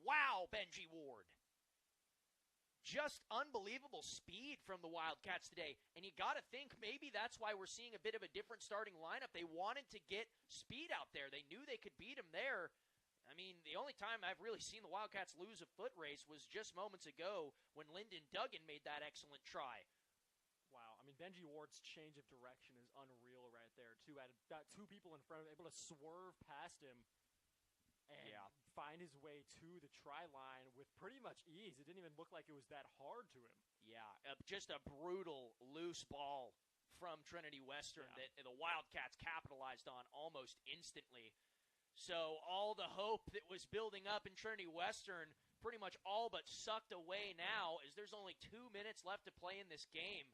Wow, Benji Ward. Just unbelievable speed from the Wildcats today. And you got to think maybe that's why we're seeing a bit of a different starting lineup. They wanted to get speed out there. They knew they could beat him there. I mean, the only time I've really seen the Wildcats lose a foot race was just moments ago when Lyndon Duggan made that excellent try. Wow. I mean, Benji Ward's change of direction is unreal right there, too. Got 2 people in front of him, able to swerve past him and find his way to the try line with pretty much ease. It didn't even look like it was that hard to him. Yeah, just a brutal loose ball from Trinity Western that the Wildcats capitalized on almost instantly. So all the hope that was building up in Trinity Western pretty much all but sucked away now, as there's only 2 minutes left to play in this game.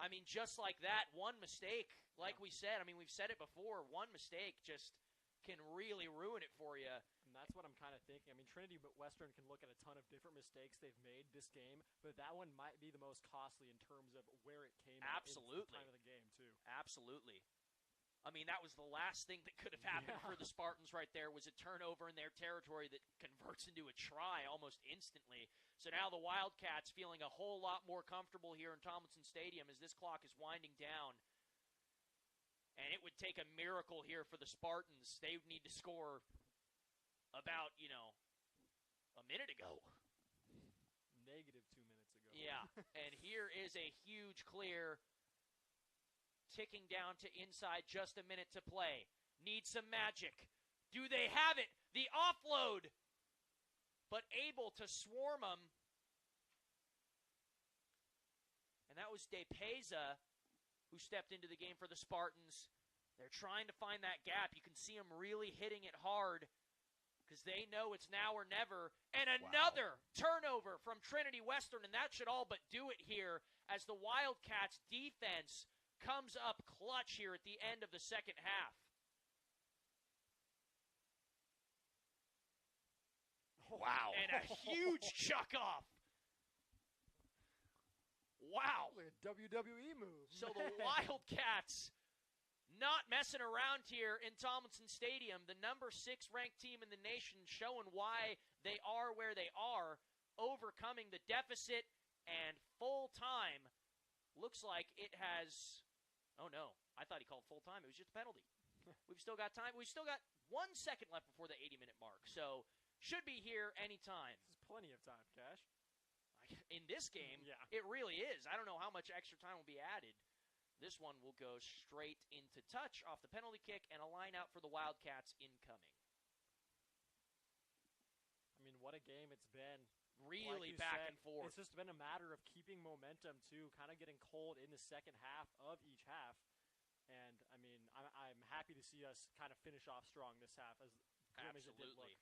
I mean, just like that, one mistake, like we said, I mean, we've said it before, one mistake just can really ruin it for you. And that's what I'm kind of thinking. I mean, Trinity Western can look at a ton of different mistakes they've made this game, but that one might be the most costly in terms of where it came at the time of the game, too. Absolutely. I mean, that was the last thing that could have happened for the Spartans right there, was a turnover in their territory that converts into a try almost instantly. So now the Wildcats feeling a whole lot more comfortable here in Tomlinson Stadium as this clock is winding down. And it would take a miracle here for the Spartans. They would need to score about, a minute ago. Negative 2 minutes ago. Yeah, and here is a huge clear, ticking down to inside, just a minute to play. Need some magic. Do they have it? The offload, but able to swarm them. And that was De Peza who stepped into the game for the Spartans. They're trying to find that gap. You can see them really hitting it hard because they know it's now or never. And another turnover from Trinity Western, and that should all but do it here as the Wildcats defense comes up clutch here at the end of the second half. Wow. And a huge chuck off. Wow. Like a WWE move. So the Wildcats not messing around here in Tomlinson Stadium. The number 6 ranked team in the nation showing why they are where they are, overcoming the deficit, and full time looks like it has, oh no, I thought he called full time. It was just a penalty. We've still got time. We've still got 1 second left before the 80-minute mark, so should be here anytime. This is plenty of time, Cash. In this game, Yeah. It really is. I don't know how much extra time will be added. This one will go straight into touch off the penalty kick and a line out for the Wildcats incoming. I mean, what a game it's been. Really Like you back said, and forth. It's just been a matter of keeping momentum, too, kind of getting cold in the second half of each half. And, I mean, I'm happy to see us kind of finish off strong this half, as grim as it did look.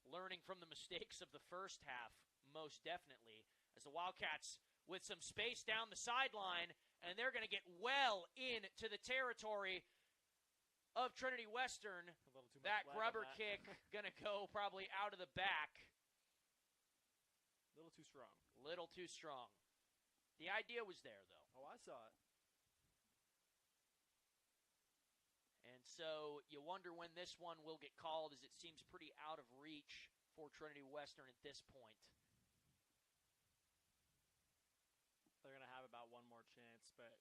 Learning from the mistakes of the first half, most definitely, as the Wildcats with some space down the sideline, and they're going to get well into the territory of Trinity Western. A little too much That lag on grubber that. kick going to go probably out of the back. A little too strong. Little too strong. The idea was there, though. Oh, I saw it. And so you wonder when this one will get called, as it seems pretty out of reach for Trinity Western at this point. They're going to have about one more chance, but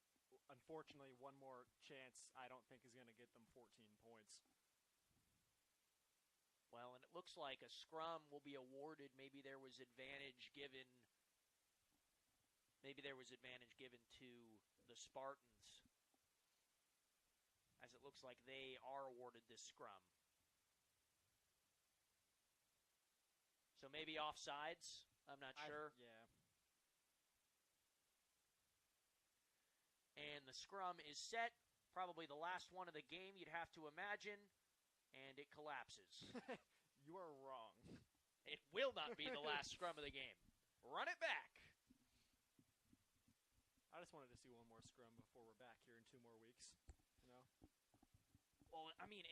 unfortunately, one more chance I don't think is going to get them 14 points. Well, and it looks like a scrum will be awarded. Maybe there was advantage given to the Spartans, as it looks like they are awarded this scrum. So maybe offsides. I'm not sure. Yeah. And the scrum is set. Probably the last one of the game, you'd have to imagine. And it collapses. You are wrong. It will not be the last scrum of the game. Run it back. I just wanted to see one more scrum before we're back here in 2 more weeks. You know? Well, I mean,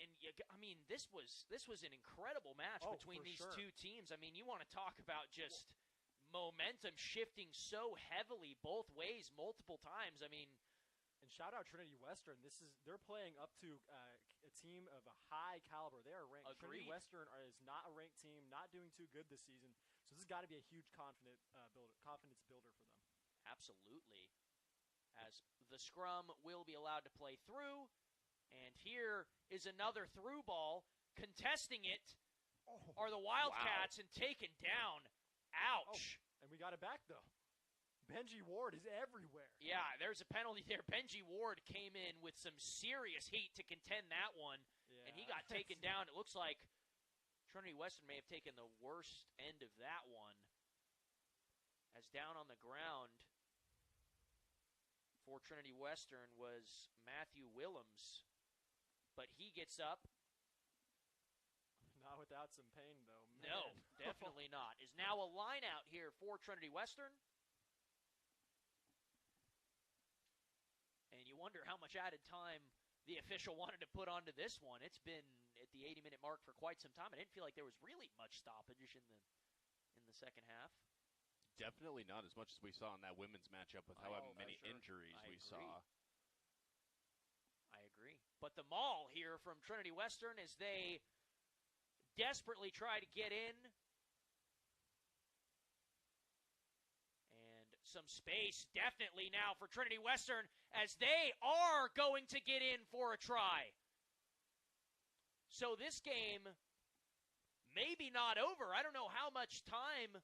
this was an incredible match Oh, between for these sure. two teams. I mean, you want to talk about just momentum shifting so heavily both ways multiple times. I mean, And shout out Trinity Western. They're playing up to a team of a high caliber. They are ranked. Agreed. Trinity Western is not a ranked team, not doing too good this season. So this has got to be a huge confidence builder for them. absolutely. As the scrum will be allowed to play through. And here is another through ball. Contesting it are the Wildcats and taken down. Ouch. And we got it back, though. Benji Ward is everywhere. Yeah, there's a penalty there. Benji Ward came in with some serious heat to contend that one, Yeah. and he got taken down. It looks like Trinity Western may have taken the worst end of that one, as down on the ground for Trinity Western was Matthew Willems, but he gets up. Not without some pain, though. Man. No, definitely not. Is now a line out here for Trinity Western. And you wonder how much added time the official wanted to put onto this one. It's been at the 80-minute mark for quite some time. I didn't feel like there was really much stoppage in the second half. Definitely not as much as we saw in that women's matchup with however many sure. injuries I we agree. saw. I agree. But the maul here from Trinity Western as they desperately try to get in. And some space definitely now for Trinity Western as they are going to get in for a try. So this game maybe not over. I don't know how much time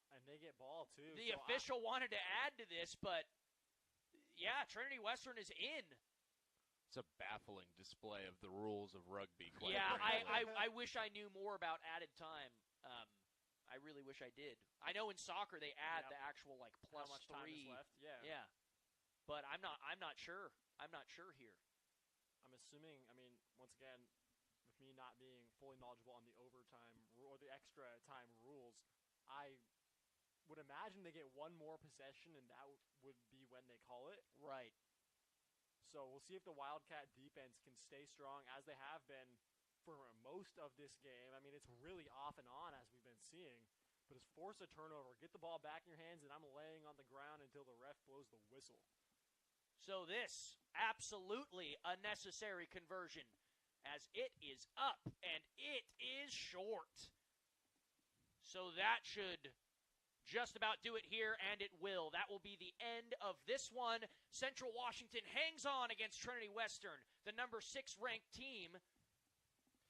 And they get ball, too. the official wanted to add to this, but yeah, Trinity Western is in. It's a baffling display of the rules of rugby. Quite Yeah, frankly. I wish I knew more about added time. I really wish I did. I know in soccer they add the actual like plus how much 3. time is left? Yeah. Yeah, but I'm not sure. I'm not sure here. I'm assuming, I mean, once again, with me not being fully knowledgeable on the overtime or the extra time rules, I would imagine they get one more possession, and that would be when they call it. Right. So we'll see if the Wildcat defense can stay strong as they have been for most of this game. I mean, it's really off and on as we've been seeing, but is force a turnover, get the ball back in your hands, and I'm laying on the ground until the ref blows the whistle. So this, absolutely a necessary conversion, as it is up, and it is short. So that should just about do it here, and it will. That will be the end of this one. Central Washington hangs on against Trinity Western, the number 6 ranked team,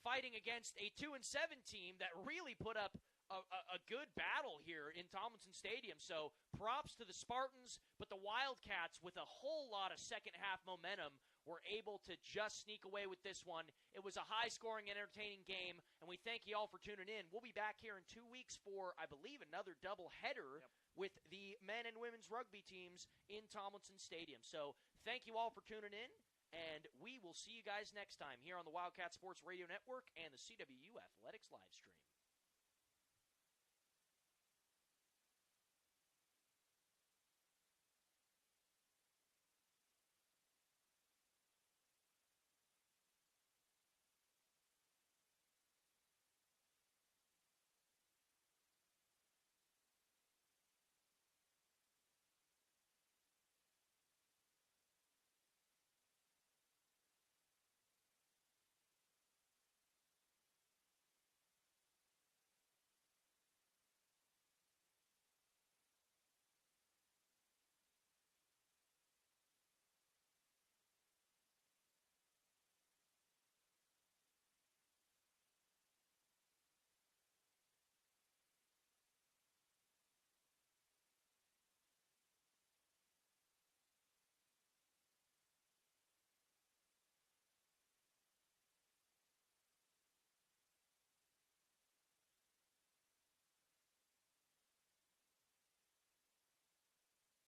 fighting against a 2-7 team that really put up a good battle here in Tomlinson Stadium. So props to the Spartans, but the Wildcats, with a whole lot of second half momentum, were able to just sneak away with this one. It was a high-scoring, entertaining game, and we thank you all for tuning in. We'll be back here in 2 weeks for, I believe, another doubleheader with the men and women's rugby teams in Tomlinson Stadium. So thank you all for tuning in, and we will see you guys next time here on the Wildcat Sports Radio Network and the CWU Athletics live stream.